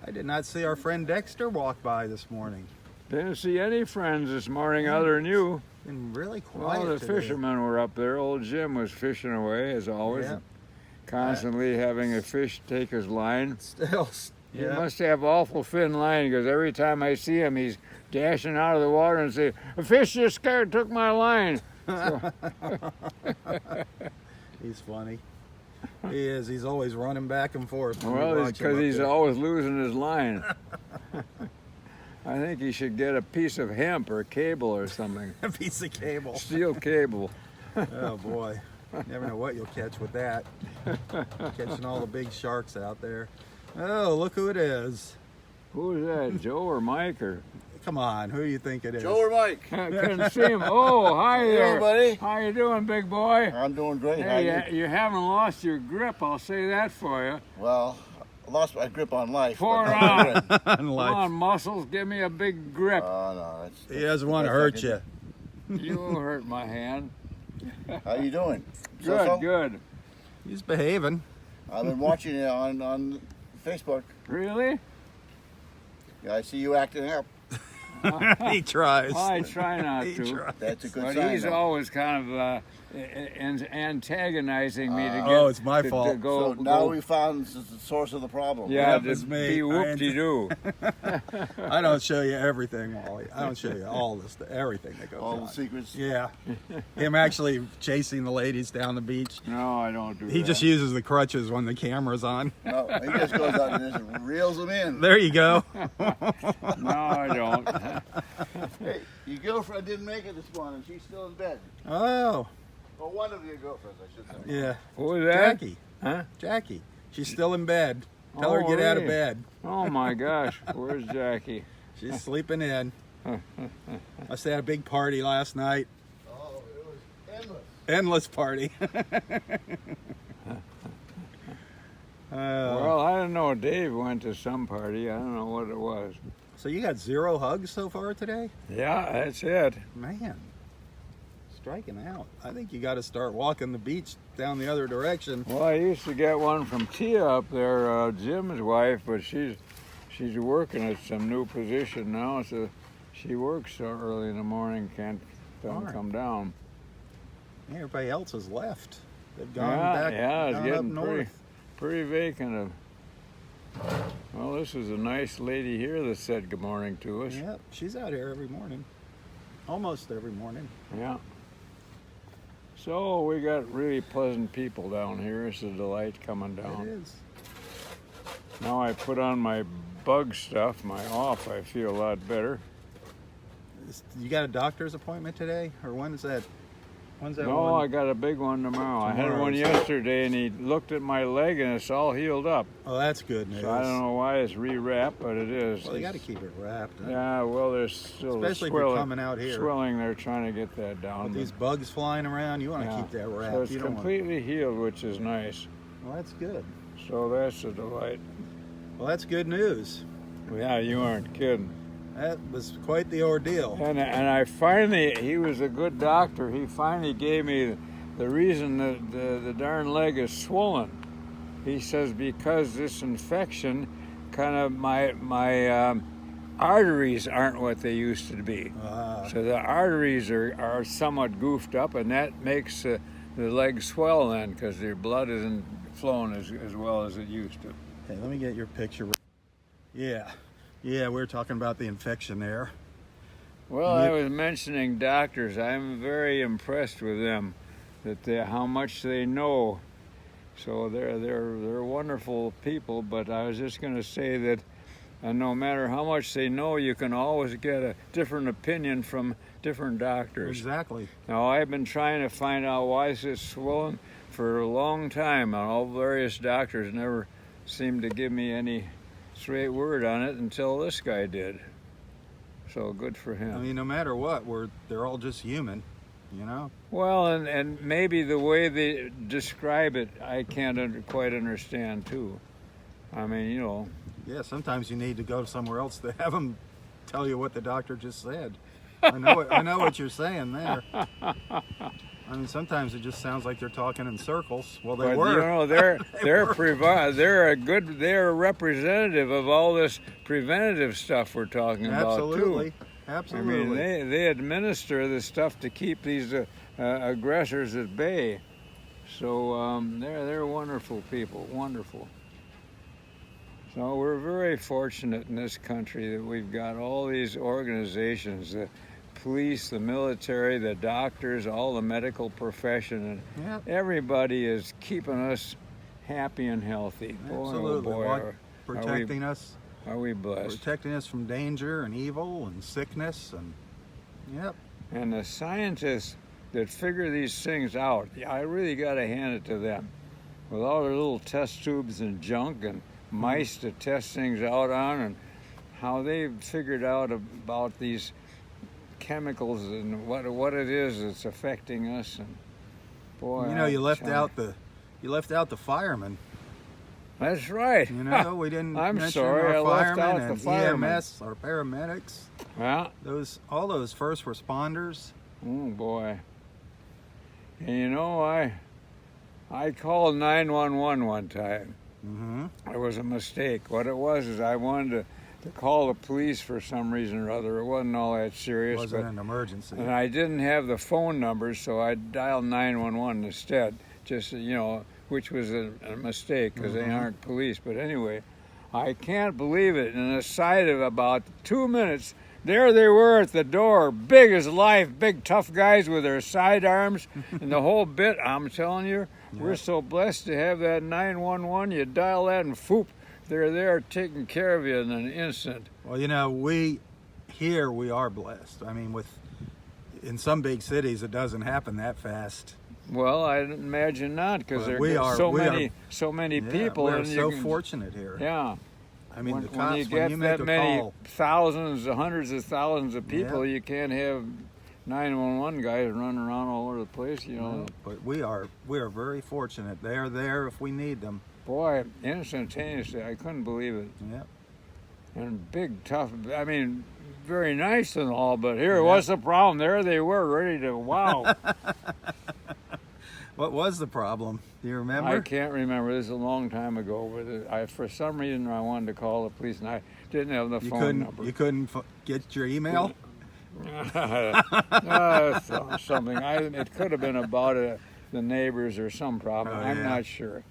I did not see our friend Dexter walk by this morning. Didn't see any friends this morning other than you. Been really quiet Well, the today. fishermen were up there. Old Jim was fishing away, as always, Yeah. constantly having a fish take his line. Still, He yeah. must have awful thin line, because every time I see him, he's dashing out of the water and say, "A fish just scared took my line." So, He's funny. He is. He's always running back and forth. when we well, it's watch him because up he's there. always losing his line. I think he should get a piece of hemp or cable or something. a piece of cable. Steel cable. Oh boy, never know what you'll catch with that. Catching all the big sharks out there. Oh, look who it is. Who's that, Joe or Mike? Or Come on, who do you think it is? Joe or Mike? couldn't see him. Oh, hi there, Hey, buddy. How you doing, big boy? I'm doing great. How Hey, you? you haven't lost your grip. I'll say that for you. Well, I lost my grip on life. Pour but it I'm on. doing great. Come on, muscles, give me a big grip. Oh no, it's, He doesn't want to hurt you. You hurt my hand. How you doing? Good, good. He's behaving. I've been watching you on Facebook. Really? Yeah, I see you acting up. He tries. I try not He to. tries. That's a good But sign. he's though. always kind of antagonizing me to get. Oh, it's my to fault. go, So now go- we found the source of the problem. Yeah, That to was me. be whoop-de-doo. I don't show you everything, Wally. I don't show you all this, everything that goes All on. the secrets. Yeah. Him actually chasing the ladies down the beach. No, I don't do that. He just uses the crutches when the camera's on. No, he just goes out and just reels them in. There you go. No, I don't. Hey, your girlfriend didn't make it this morning. She's still in bed. Oh, Or one of your girlfriends, I should say. yeah. Who was that? Jackie. Huh? Jackie. She's still in bed. Tell her to Oh, get out of really? bed. Oh my gosh, where's Jackie? She's sleeping in. Must have had a big party last night. Oh, it was endless. Endless party. Well, I don't know. Dave went to some party. I don't know what it was. So you got 0 hugs so far today? Yeah, that's it. Man, striking out. I think you got to start walking the beach down the other direction. Well, I used to get one from Tia up there, Jim's wife, but she's working at some new position now, so she works so early in the morning, can't Darn. come down. Everybody else has left. They've gone Yeah, back yeah, it's gone up getting north. pretty vacant. Well, this is a nice lady here that said good morning to us. Yep, she's out here every morning. Almost every morning. Yeah. So we got really pleasant people down here. It's a delight coming It down. is. Now I put on my bug stuff, my off, I feel a lot better. You got a doctor's appointment today? Or when is that? When's that No, one? I got a big one tomorrow. I had Tomorrow. one yesterday and he looked at my leg and it's all healed up. Oh, that's good news. So I don't know why it's rewrapped, but it is. Well, you got to keep it wrapped. Huh? Yeah, well, there's still Especially if you're coming out here. swelling. They're trying to get that down. With but- these bugs flying around, you want to yeah. keep that wrapped. So it's you don't completely healed, which is nice. Well, that's good. So that's a delight. Well, that's good news. Yeah, you aren't kidding. That was quite the ordeal. And I finally, he was a good doctor. He finally gave me the reason that the darn leg is swollen. He says because this infection, kind of my arteries aren't what they used to be. So the arteries are somewhat goofed up, and that makes the leg swell then because their blood isn't flowing as well as it used to. Hey, let me get your picture. Yeah, we were talking about the infection there. Well, I was mentioning doctors. I'm very impressed with them, how much they know. So they're wonderful people. But I was just going to say that no matter how much they know, you can always get a different opinion from different doctors. Exactly. Now I've been trying to find out why is it swollen for a long time, and all various doctors never seemed to give me any straight word on it until this guy did. So good for him. I mean, no matter what, they're all just human, you know? Well, and maybe the way they describe it, I can't quite understand too. I mean, you know. Yeah, sometimes you need to go somewhere else to have them tell you what the doctor just said. I know what you're saying there. I mean, sometimes it just sounds like they're talking in circles. Well, they But were. you know, they're a representative of all this preventative stuff we're talking Absolutely. about too. Absolutely. I mean, they administer the stuff to keep these aggressors at bay. So they're wonderful people, wonderful. So we're very fortunate in this country that we've got all these organizations, the police, the military, the doctors, all the medical profession, and Yep. everybody is keeping us happy and healthy. Boy, oh Absolutely. boy, Like protecting us. are we blessed. Protecting us from danger and evil and sickness and yep. And the scientists that figure these things out, I really got to hand it to them. With all their little test tubes and junk and mice to test things out on, and how they've figured out about these chemicals and what it is that's affecting us. And boy, You know, you I left tell out the firemen. That's right. You know, we didn't I'm mention sorry, our I left firemen out the and firemen. EMS, our paramedics. Yeah. All those first responders. Oh boy. And you know, I called 911 one time. Mm-hmm. It was a mistake. What it was is I wanted to call the police for some reason or other. It wasn't all that It serious. wasn't but, an emergency. and I didn't have the phone numbers, so I dialed 911 instead. Just, which was a mistake because they aren't police. But anyway, I can't believe it. In a sight of about 2 minutes, there they were at the door, big as life, big tough guys with their sidearms and the whole bit. I'm telling you, we're so blessed to have that 911. You dial that and foop, they're there taking care of you in an instant. Well, we are blessed. I mean, in some big cities, it doesn't happen that fast. Well, I imagine not, because But there's so many people. We're and so fortunate here. Yeah. I mean, the When cops, you get when you make that a many call, thousands, hundreds of thousands of people, Yeah. you can't have 911 guys running around all over the place, but we are very fortunate. They're there if we need them. Boy, instantaneously, I couldn't believe it. Yep. And big, tough, I mean, very nice and all, but here, what's the problem? There they were, ready to, wow. What was the problem? Do you remember? I can't remember. This is a long time ago, but for some reason, I wanted to call the police, and I didn't have the phone number. You couldn't get your email? Something. It could have been about the neighbors or some problem. Oh, I'm yeah. not sure.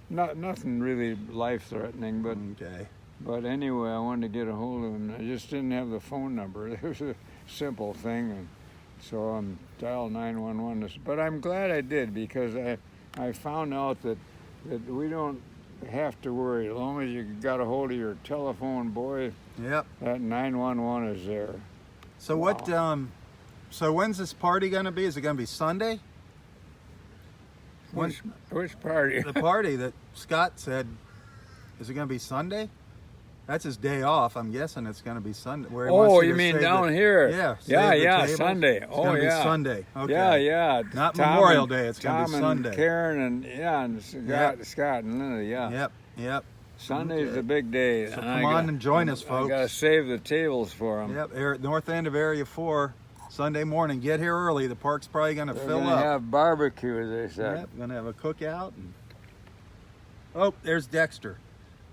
Nothing really life-threatening, but Okay. but anyway, I wanted to get a hold of him. I just didn't have the phone number. It was a simple thing, and so I'm dialed 911. But I'm glad I did, because I found out that we don't have to worry as long as you got a hold of your telephone, boy. Yep. That 911 is there. So so when's this party going to be? Is it going to be Sunday? Which party? The party that Scott said, is it going to be Sunday? That's his day off. I'm guessing it's going to be Sunday. Where he wants You to mean save down here? Yeah. Yeah, tables. Sunday. It's going to be Sunday. Okay. Yeah. Not Tom Memorial and- Day. It's going to be Tom and Sunday. Karen and Scott and Linda. Yeah. Yep. Sunday's Okay. the big day. So and come on and join us, I folks. gotta save the tables for them. Yep. North end of Area 4, Sunday morning. Get here early. The park's probably going to They're fill gonna up. have barbecue, they said. Yep. Going to have a cookout. Oh, there's Dexter.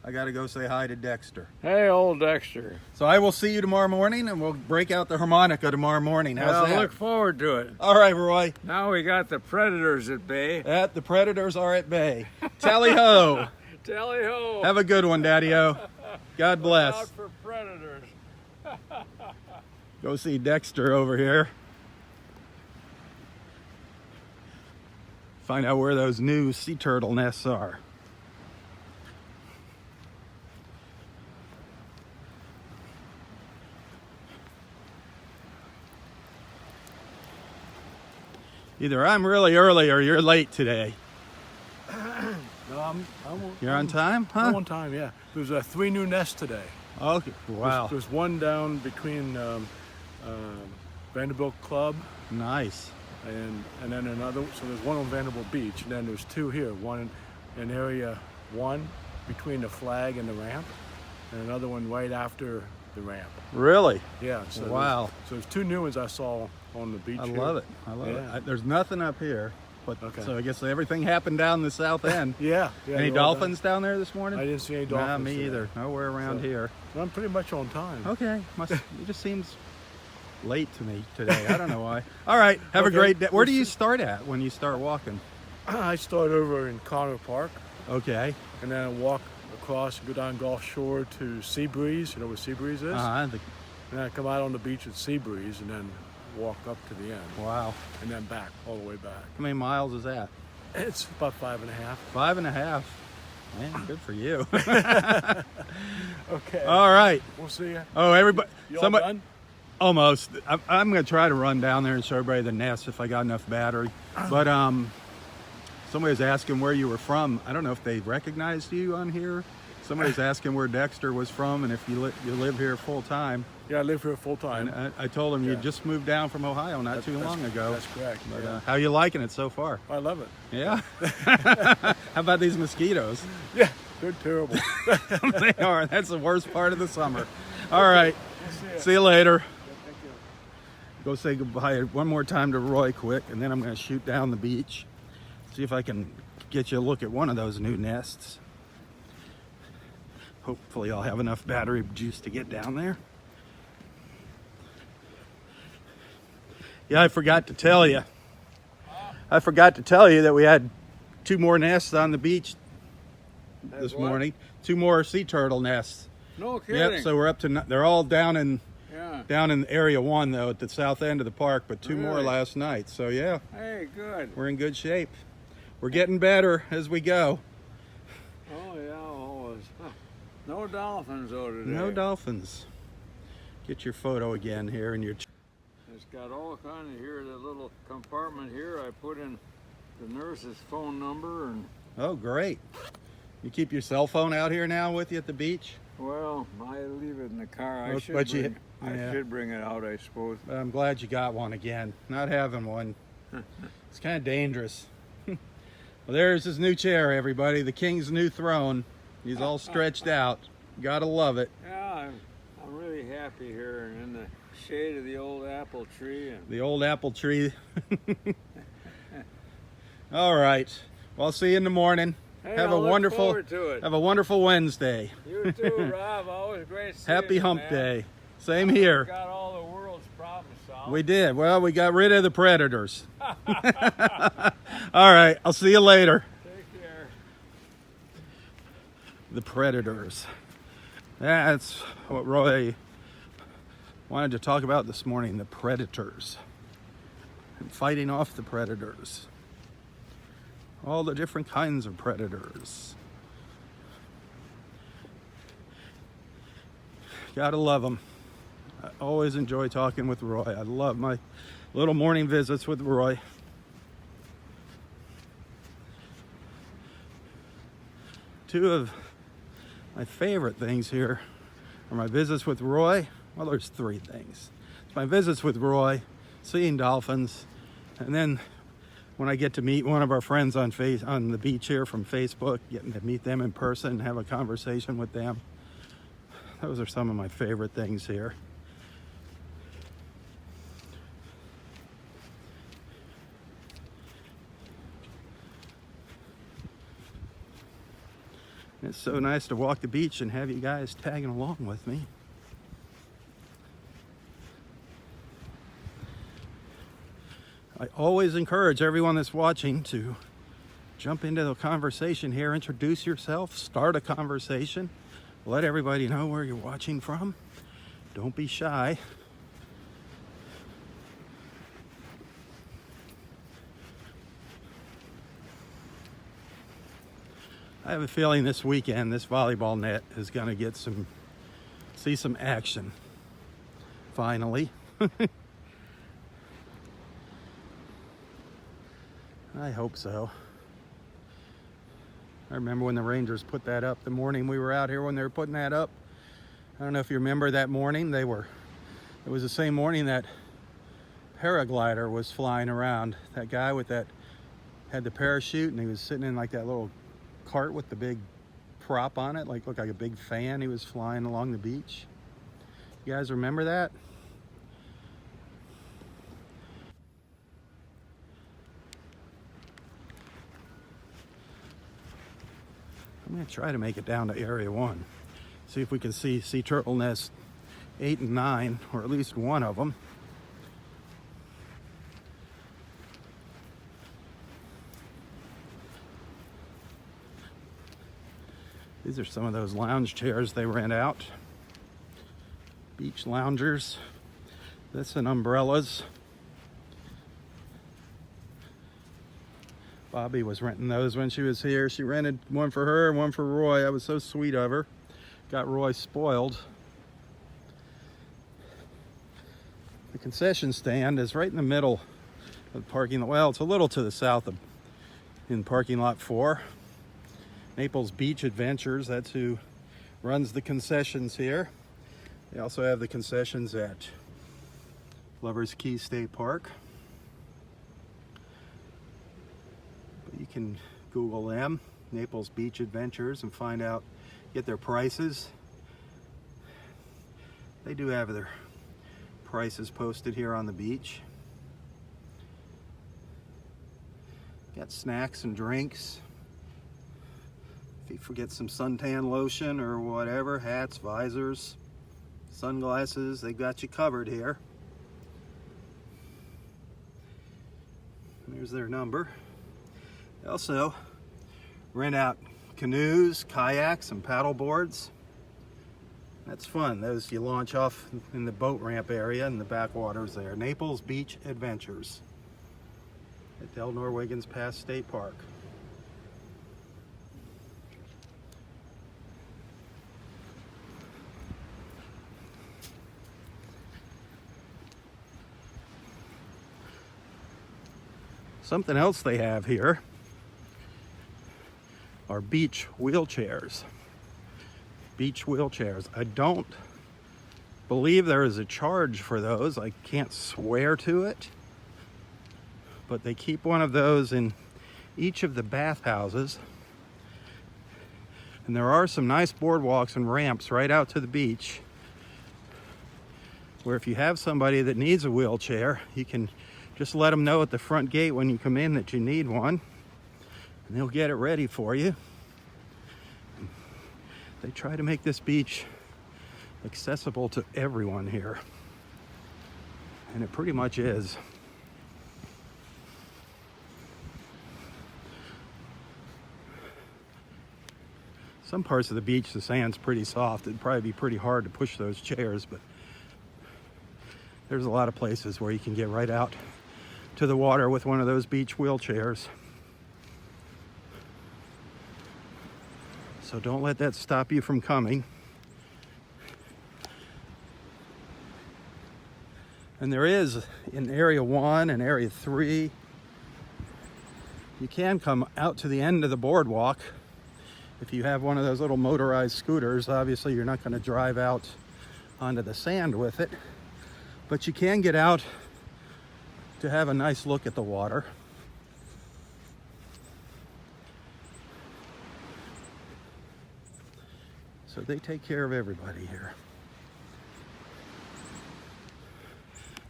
I got to go say hi to Dexter. Hey, old Dexter. So I will see you tomorrow morning, and we'll break out the harmonica tomorrow morning. How's Well, that? look forward to it. All right, Roy. Now we got the predators at bay. The predators are at bay. Tally ho. Tally ho! Have a good one, Daddy-o. God Look bless. out for predators. Go see Dexter over here. Find out where those new sea turtle nests are. Either I'm really early or you're late today. No, You're on time, huh? I'm on time, yeah. There's 3 new nests today. Okay. Wow. There's one down between Vanderbilt Club Nice. and then another. So there's one on Vanderbilt Beach, and then there's 2 here. One in area 1 between the flag and the ramp, and another one right after the ramp. Really? Yeah. So Wow. There's 2 new ones I saw on the beach. I here. love it. I love Yeah. it. There's nothing up here. But, Okay. So I guess everything happened down the south end. Yeah. Any they're all dolphins down there this morning? done. I didn't see any Nah, dolphins. me today. either. Nowhere around So- here. I'm pretty much on time. Okay. It just seems late to me today. I don't know why. All right. Have a Okay. great day. Where do you start at when you start walking? I start over in Connor Park, Okay. and then I walk across, go down Gulf Shore to Seabreeze. You know where Seabreeze is? Uh-huh. And I come out on the beach at Seabreeze and then walk up to the end, Wow. and then back, all the way back. How many miles is that? It's about 5.5. 5.5. Man, good for you. Okay. All right. We'll see you. Oh, everybody. You all Somebody. done? Almost. I'm going to try to run down there and show everybody the nest if I got enough battery. But somebody was asking where you were from. I don't know if they recognized you on here. Somebody's asking where Dexter was from and if you live here full time. Yeah, I live here full time. And I told him you Yeah. just moved down from Ohio not too long ago. That's correct. But, Yeah. how you liking it so far? I love it. Yeah. How about these mosquitoes? Yeah, they're terrible. They are. That's the worst part of the summer. All right. See you later. Thank you. Go say goodbye one more time to Roy quick, and then I'm going to shoot down the beach. See if I can get you a look at one of those new nests. Hopefully I'll have enough battery juice to get down there. Yeah, I forgot to tell you. That we had 2 more nests on the beach this morning. 2 more sea turtle nests. No kidding. Yep, so we're up to, they're all down in area 1 though, at the south end of the park, but 2 more last night. So yeah. Hey, good. We're in good shape. We're getting better as we go. Oh yeah, always. Huh. No dolphins though today. No dolphins. Get your photo again here in your... It's got all kind of here, that little compartment here. I put in the nurse's phone number and... Oh, great. You keep your cell phone out here now with you at the beach? Well, I leave it in the car. I Well, should but should bring it out, I suppose. But I'm glad you got one again. Not having one. It's kind of dangerous. Well, there's his new chair, everybody. The king's new throne. He's all stretched out. Gotta love it. Yeah, I'm really happy here in the shade of the old apple tree. And... The old apple tree. All right. Well, I'll see you in the morning. Hey, Have I'll a look wonderful forward to it. Have a wonderful Wednesday. You too, Rob. Always great seeing Happy you, hump man. day. Same here. We got all the world's problems solved. We did. Well, we got rid of the predators. All right. I'll see you later. Take care. The predators. That's what Roy wanted to talk about this morning, the predators. And fighting off the predators. All the different kinds of predators. Gotta love them. I always enjoy talking with Roy. I love my little morning visits with Roy. Two of my favorite things here are my visits with Roy. Well, there's 3 things. It's my visits with Roy, seeing dolphins, and then when I get to meet one of our friends on the beach here from Facebook, getting to meet them in person and have a conversation with them. Those are some of my favorite things here. It's so nice to walk the beach and have you guys tagging along with me. I always encourage everyone that's watching to jump into the conversation here, introduce yourself, start a conversation, let everybody know where you're watching from. Don't be shy. I have a feeling this weekend this volleyball net is going to see some action. Finally. I hope so. I remember when the Rangers put that up the morning we were out here when they were putting that up. I don't know if you remember that morning. It was the same morning that paraglider was flying around. That guy had the parachute and he was sitting in like that little cart with the big prop on it, looked like a big fan. He was flying along the beach. You guys remember that? I'm going to try to make it down to Area 1. See if we can see sea turtle nests 8 and 9, or at least one of them. These are some of those lounge chairs they rent out. Beach loungers. This and umbrellas. Bobby was renting those when she was here. She rented one for her and one for Roy. That was so sweet of her. Got Roy spoiled. The concession stand is right in the middle of the parking lot. Well, it's a little to the south in parking lot 4. Naples Beach Adventures, that's who runs the concessions here. They also have the concessions at Lover's Key State Park. But you can Google them, Naples Beach Adventures, and get their prices. They do have their prices posted here on the beach. Got snacks and drinks. If you forget some suntan lotion or whatever, hats, visors, sunglasses, they got you covered here. There's their number. They also rent out canoes, kayaks, and paddle boards. That's fun. Those you launch off in the boat ramp area in the backwaters there. Naples Beach Adventures at Del Wiggins Pass State Park. Something else they have here are beach wheelchairs. Beach wheelchairs. I don't believe there is a charge for those. I can't swear to it. But they keep one of those in each of the bathhouses. And there are some nice boardwalks and ramps right out to the beach, where if you have somebody that needs a wheelchair, you can just let them know at the front gate when you come in that you need one, and they'll get it ready for you. They try to make this beach accessible to everyone here, and it pretty much is. Some parts of the beach, the sand's pretty soft. It'd probably be pretty hard to push those chairs, but there's a lot of places where you can get right out to the water with one of those beach wheelchairs. So don't let that stop you from coming. And there is in Area 1 and Area 3, you can come out to the end of the boardwalk. If you have one of those little motorized scooters, obviously you're not going to drive out onto the sand with it, but you can get out to have a nice look at the water. So they take care of everybody here.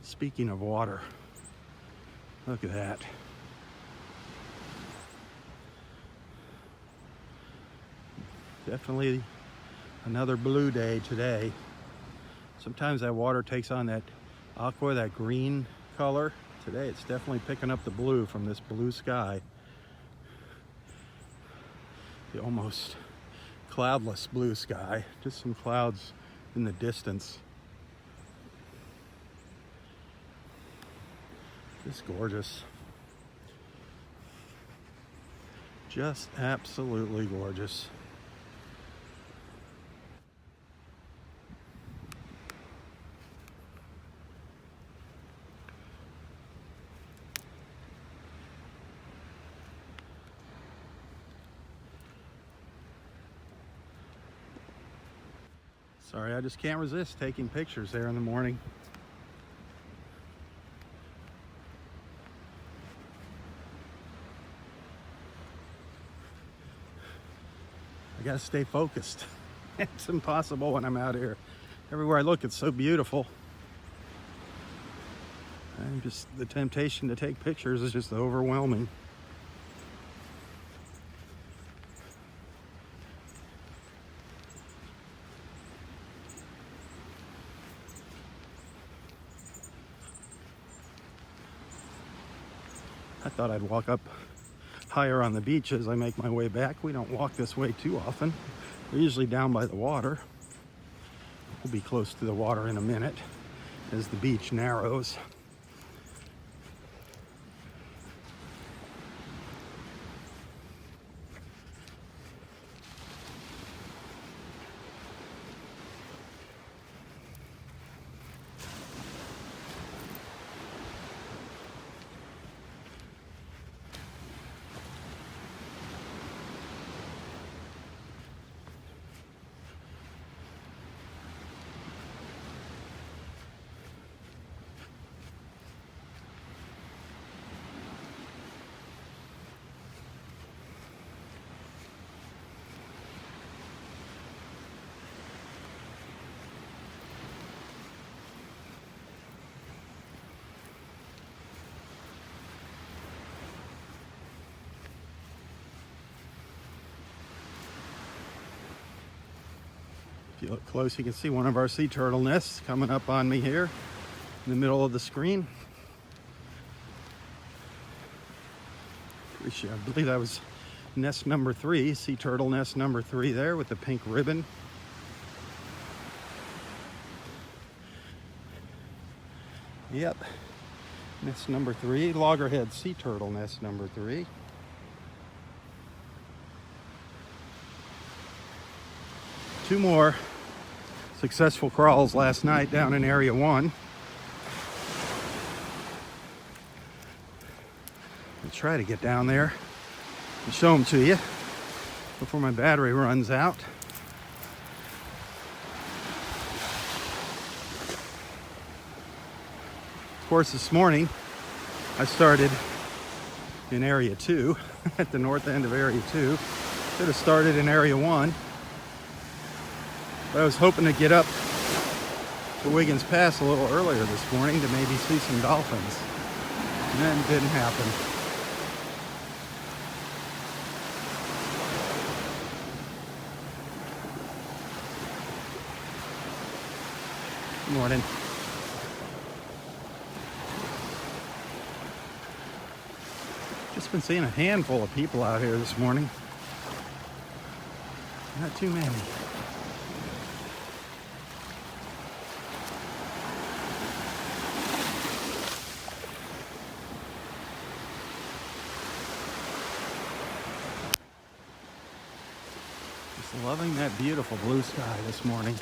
Speaking of water, look at that. Definitely another blue day today. Sometimes that water takes on that aqua, that green color. Today it's definitely picking up the blue from this blue sky. The almost cloudless blue sky, just some clouds in the distance. Just gorgeous. Just absolutely gorgeous. Sorry, I just can't resist taking pictures there in the morning. I gotta stay focused. It's impossible when I'm out here. Everywhere I look, it's so beautiful. And just the temptation to take pictures is just overwhelming. I thought I'd walk up higher on the beach as I make my way back. We don't walk this way too often. We're usually down by the water. We'll be close to the water in a minute as the beach narrows. you look close, you can see one of our sea turtle nests coming up on me here in the middle of the screen. I believe that was nest number 3, sea turtle nest number 3 there with the pink ribbon. Yep, nest number 3, loggerhead sea turtle nest number 3. Two more successful crawls last night down in area 1. I'll try to get down there and show them to you before my battery runs out. Of course, this morning I started in area 2 at the north end of area 2. Should have started in area 1. But I was hoping to get up to Wiggins Pass a little earlier this morning to maybe see some dolphins. And that didn't happen. Good morning. Just been seeing a handful of people out here this morning. Not too many. Just loving that beautiful blue sky this morning.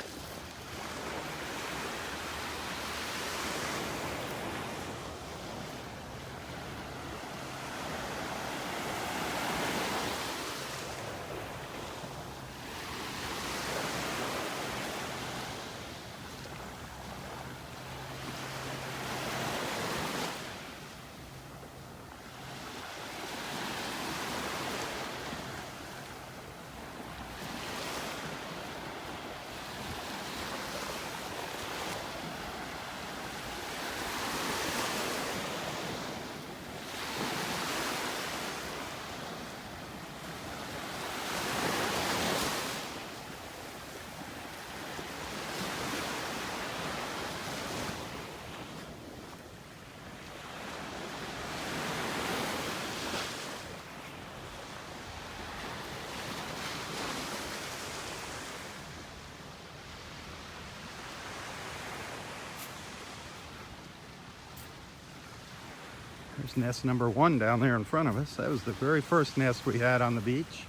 There's nest number 1 down there in front of us. That was the very first nest we had on the beach.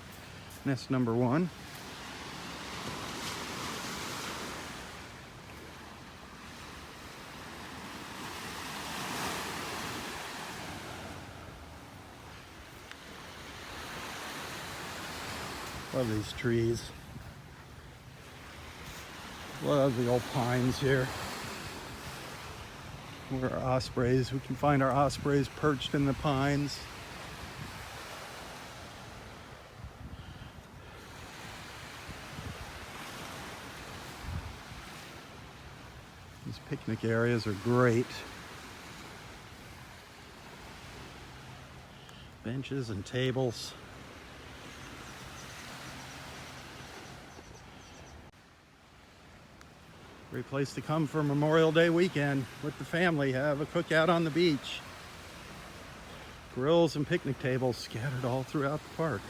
Nest number 1. Love these trees. Love the old pines here. Where our ospreys, we can find our ospreys perched in the pines. These picnic areas are great. Benches and tables. Great place to come for Memorial Day weekend with the family. Have a cookout on the beach. Grills and picnic tables scattered all throughout the park.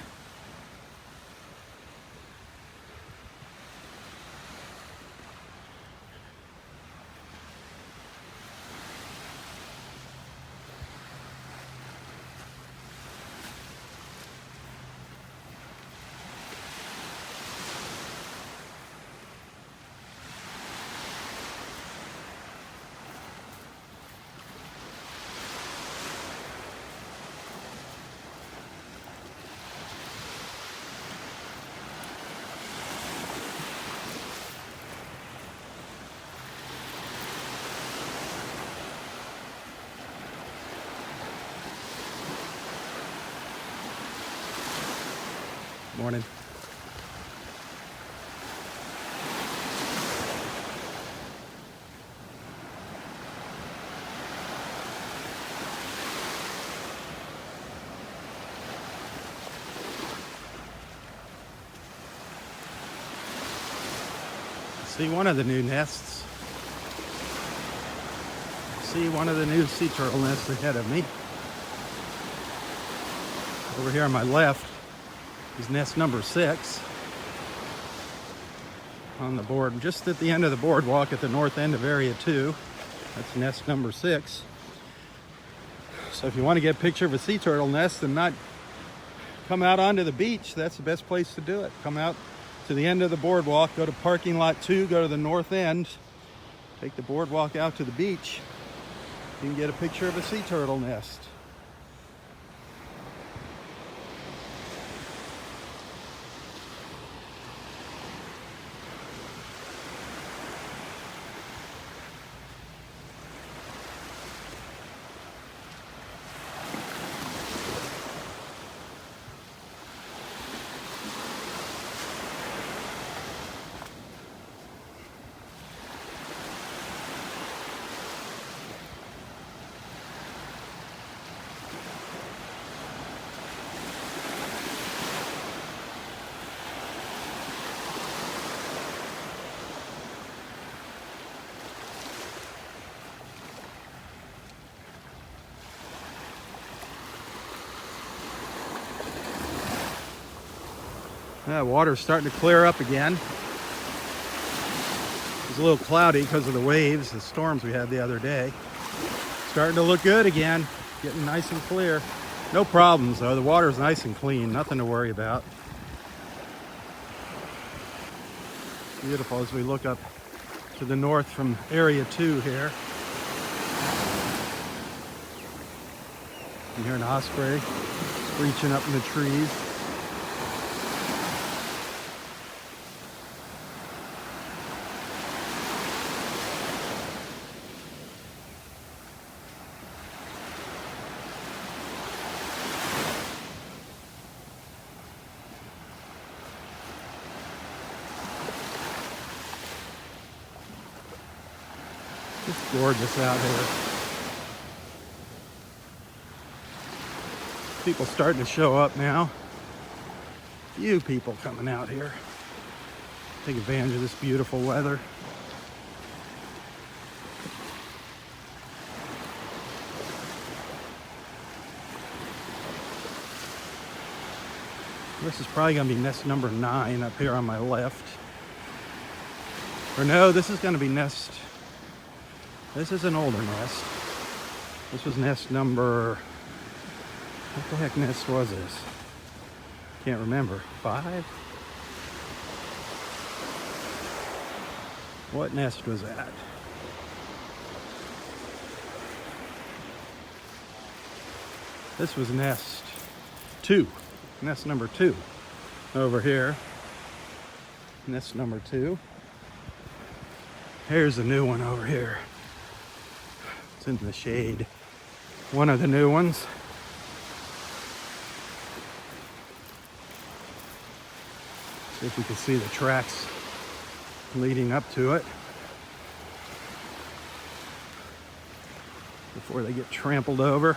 Morning. See one of the new nests. See one of the new sea turtle nests ahead of me. Over here on my left is nest number 6 on the board, just at the end of the boardwalk at the north end of area 2. That's nest number 6. So if you want to get a picture of a sea turtle nest and not come out onto the beach, that's the best place to do it. Come out to the end of the boardwalk, go to parking lot 2, go to the north end, take the boardwalk out to the beach. You can get a picture of a sea turtle nest. Water's starting to clear up again. It's a little cloudy because of the waves, the storms we had the other day. Starting to look good again, getting nice and clear. No problems though, the water's nice and clean, nothing to worry about. Beautiful as we look up to the north from area 2 here. You hear an osprey screeching up in the trees. It's gorgeous out here. People starting to show up now. Few people coming out here. Take advantage of this beautiful weather. This is probably going to be nest number 9 up here on my left. Or no, this is going to be nest... This is an older nest. This was nest number... What the heck nest was this? Can't remember. 5? What nest was that? This was nest 2. Nest number 2 over here. Nest number 2. Here's the new one over here. It's in the shade. One of the new ones. See if we can see the tracks leading up to it before they get trampled over.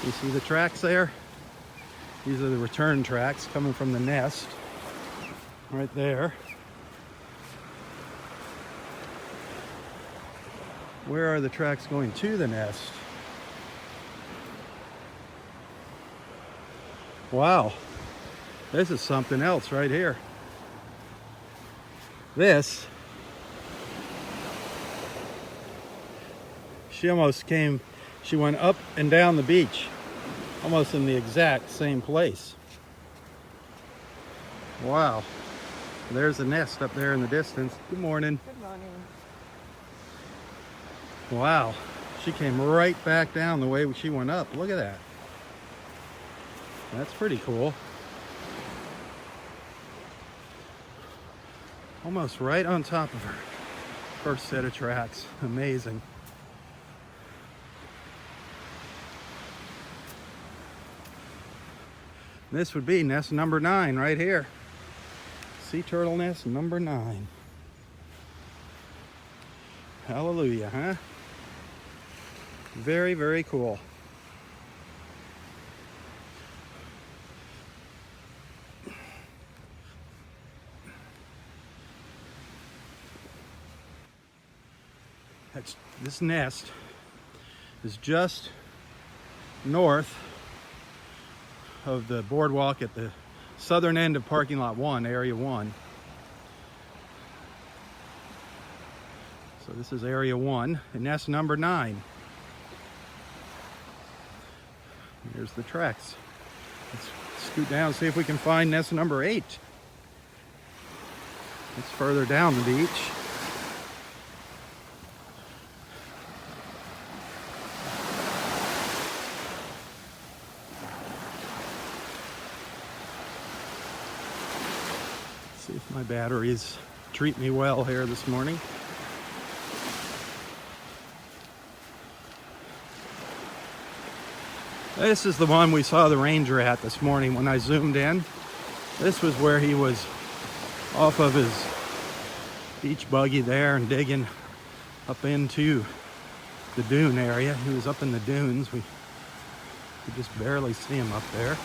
You see the tracks there? These are the return tracks coming from the nest. Right there. Where are the tracks going to the nest? Wow. This is something else right here. This. She went up and down the beach, almost in the exact same place. Wow. There's a nest up there in the distance. Good morning. Good morning. Wow. She came right back down the way she went up. Look at that. That's pretty cool. Almost right on top of her. First set of tracks. Amazing. This would be nest number 9 right here. Sea turtle nest number 9. Hallelujah, huh? Very, very cool. This nest is just north of the boardwalk at the southern end of parking lot 1, area 1. So this is area 1, and nest number 9. Here's the tracks. Let's scoot down and see if we can find nest number 8. It's further down the beach. See if my batteries treat me well here this morning. This is the one we saw the ranger at this morning when I zoomed in. This was where he was off of his beach buggy there and digging up into the dune area. He was up in the dunes. We could just barely see him up there.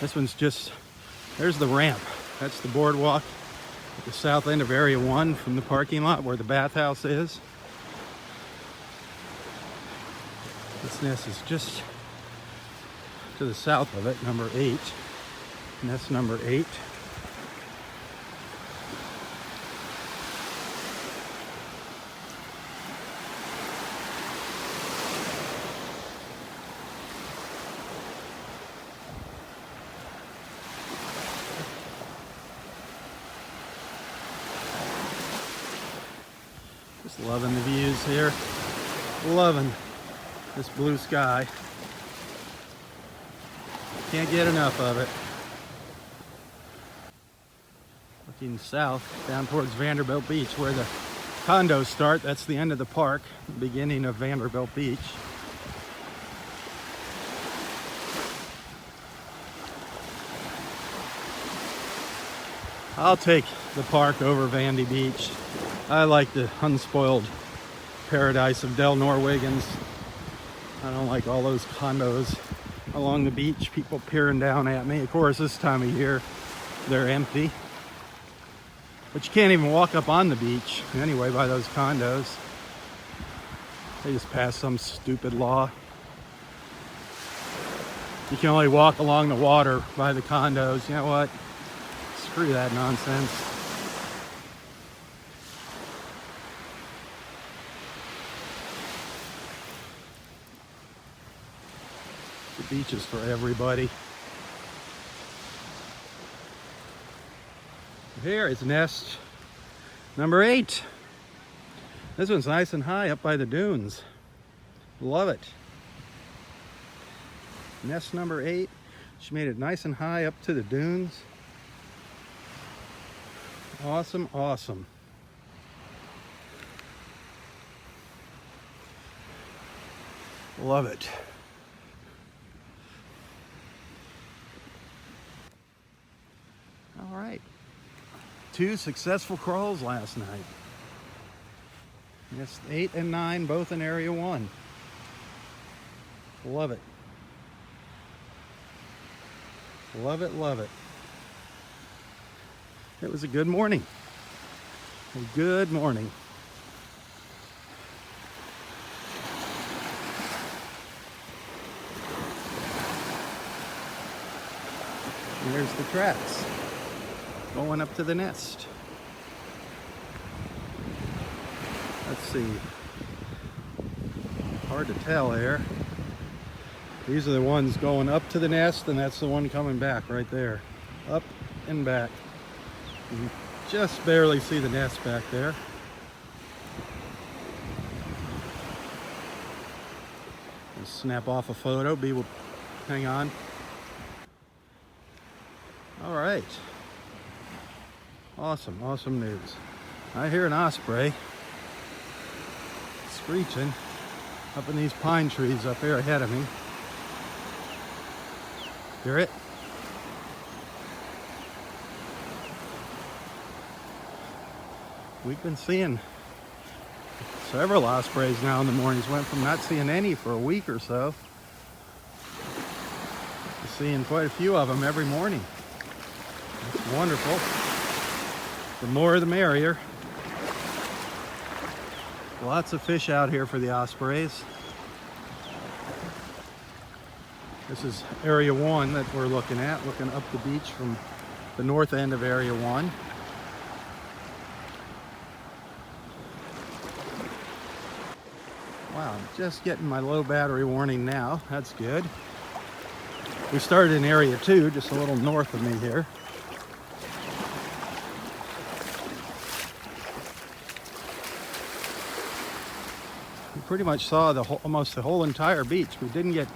This one's just, there's the ramp. That's the boardwalk at the south end of area 1 from the parking lot where the bathhouse is. This nest is just to the south of it, number 8. Nest number 8. Just loving the views here. Loving this blue sky. Can't get enough of it. Looking south down towards Vanderbilt Beach where the condos start. That's the end of the park, the beginning of Vanderbilt Beach. I'll take the park over Vandy Beach. I like the unspoiled paradise of Del Nor Wiggins. I don't like all those condos along the beach, people peering down at me. Of course, this time of year, they're empty. But you can't even walk up on the beach anyway by those condos. They just passed some stupid law. You can only walk along the water by the condos. You know what? Screw that nonsense. The beach is for everybody. Here is nest number 8. This one's nice and high up by the dunes. Love it. Nest number 8. She made it nice and high up to the dunes. Awesome, awesome. Love it. All right. 2 successful crawls last night. Yes, 8 and 9, both in area 1. Love it. Love it, love it. It was a good morning. A good morning. And there's the tracks going up to the nest. Let's see. Hard to tell here. These are the ones going up to the nest, and that's the one coming back right there. Up and back. You can just barely see the nest back there. Let's snap off a photo. Hang on. All right. Awesome, awesome news. I hear an osprey screeching up in these pine trees up here ahead of me. Hear it? We've been seeing several ospreys now in the mornings. Went from not seeing any for a week or so to seeing quite a few of them every morning. It's wonderful. The more the merrier. Lots of fish out here for the ospreys. This is area 1 that we're looking at, looking up the beach from the north end of area 1. Wow, I'm just getting my low battery warning now. That's good. We started in area 2, just a little north of me here. We pretty much saw almost the whole entire beach. We didn't get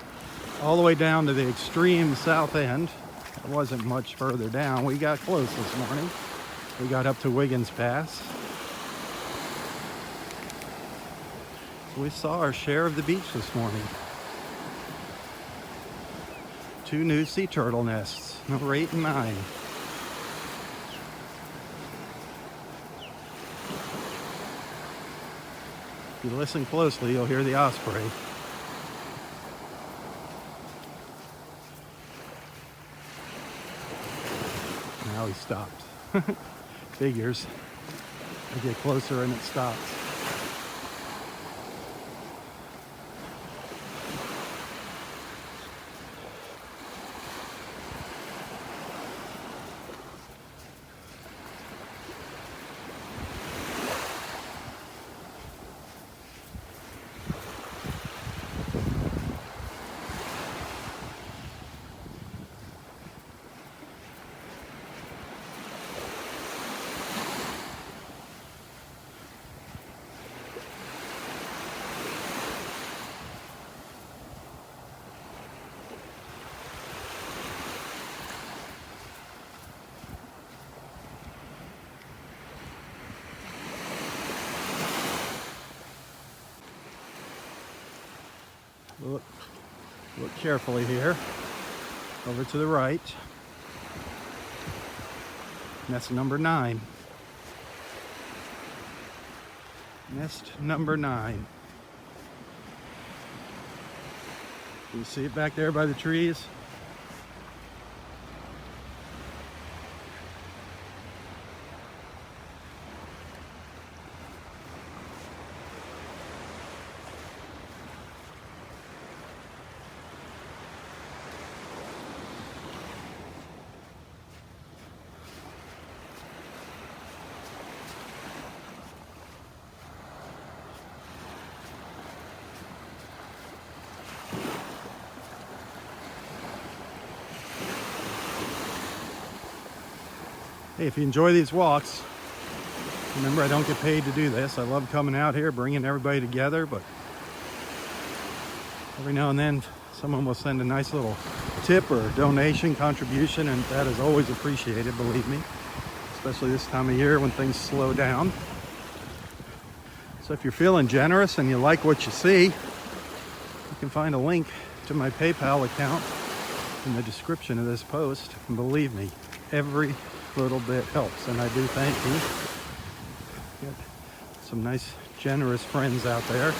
all the way down to the extreme south end. It wasn't much further down. We got close this morning. We got up to Wiggins Pass. So we saw our share of the beach this morning. 2 new sea turtle nests, number 8 and 9. If you listen closely, you'll hear the osprey. Now he stopped. Figures. I get closer and it stops. Look carefully here. Over to the right. Nest number 9. Nest number 9. Do you see it back there by the trees? Hey, if you enjoy these walks, remember I don't get paid to do this. I love coming out here, bringing everybody together, but every now and then someone will send a nice little tip or donation contribution, and that is always appreciated, believe me, especially this time of year when things slow down. So if you're feeling generous and you like what you see, you can find a link to my PayPal account in the description of this post, and believe me, every little bit helps, and I do thank you. Got some nice, generous friends out there.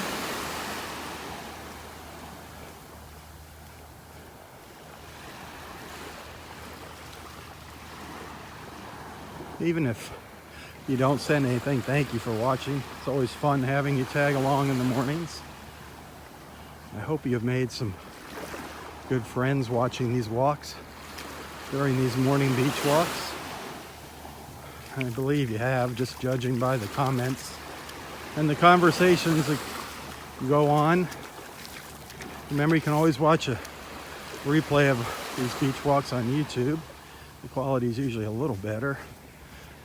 Even if you don't send anything, thank you for watching. It's always fun having you tag along in the mornings. I hope you've made some good friends watching these walks during these morning beach walks. I believe you have, just judging by the comments and the conversations that go on. Remember, you can always watch a replay of these beach walks on YouTube. The quality is usually a little better.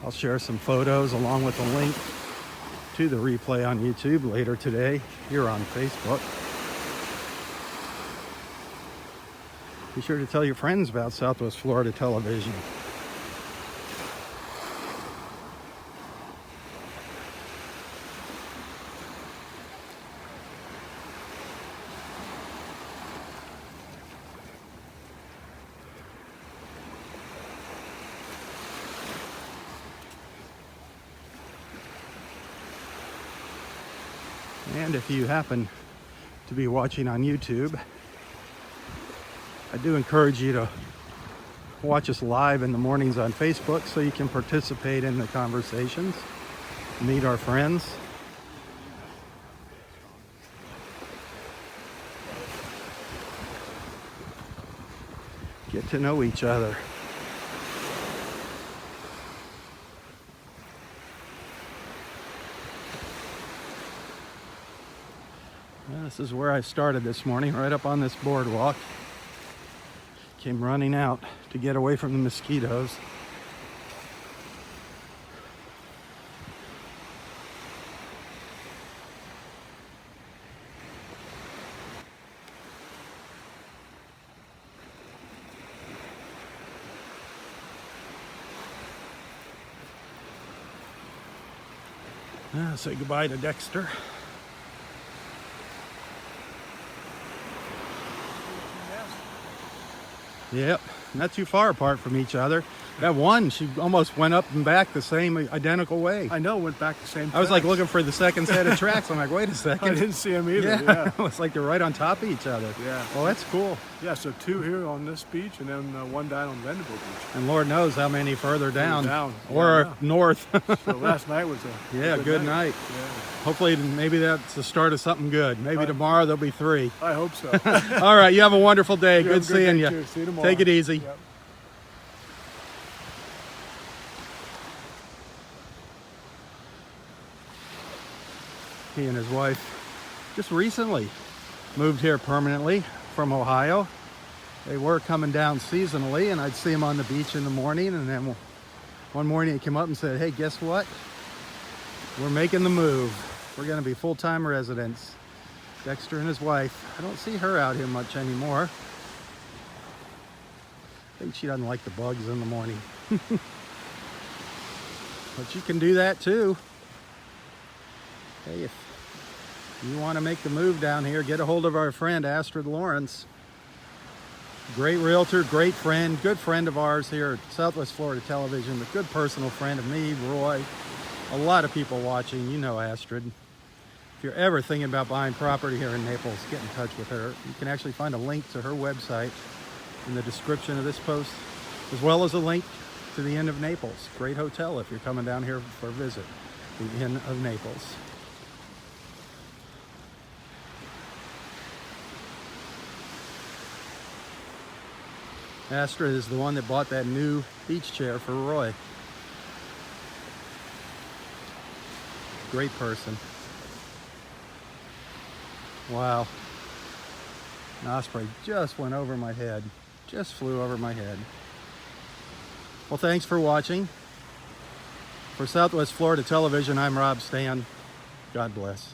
I'll share some photos along with a link to the replay on YouTube later today here on Facebook. Be sure to tell your friends about Southwest Florida Television. And if you happen to be watching on YouTube, I do encourage you to watch us live in the mornings on Facebook so you can participate in the conversations, meet our friends. Get to know each other. Well, this is where I started this morning, right up on this boardwalk. Came running out to get away from the mosquitoes. Say goodbye to Dexter. Yep, not too far apart from each other. That one, she almost went up and back the same identical way. I know, went back the same I was like tracks. looking for the second set of tracks. I'm like, wait a second. I didn't see them either. Yeah, Yeah. it was like they're right on top of each other. Yeah. Well, that's cool. Yeah, so 2 here on this beach and then one down on Venable Beach. And Lord knows how many further down, down. or Yeah, north. So last night was a Yeah, good night. Yeah. Hopefully, maybe that's the start of something good. Maybe tomorrow there'll be 3. I hope so. All right, you have a wonderful day. You have a Good seeing day, you. too. See you tomorrow. Take it easy. Yep. He and his wife just recently moved here permanently from Ohio. They were coming down seasonally, and I'd see them on the beach in the morning, and then one morning he came up and said, hey, guess what? We're making the move. We're going to be full-time residents. Dexter and his wife. I don't see her out here much anymore. I think she doesn't like the bugs in the morning. But you can do that too. Hey, if you want to make the move down here, get a hold of our friend Astrid Lawrence. Great realtor, great friend, good friend of ours here at Southwest Florida Television, a good personal friend of me, Roy. A lot of people watching, you know Astrid. If you're ever thinking about buying property here in Naples, get in touch with her. You can actually find a link to her website in the description of this post, as well as a link to the Inn of Naples. Great hotel if you're coming down here for a visit, the Inn of Naples. Astrid is the one that bought that new beach chair for Roy. Great person. Wow. An Osprey just went over my head. Just flew over my head. Well, thanks for watching. For Southwest Florida Television, I'm Robb Stan. God bless.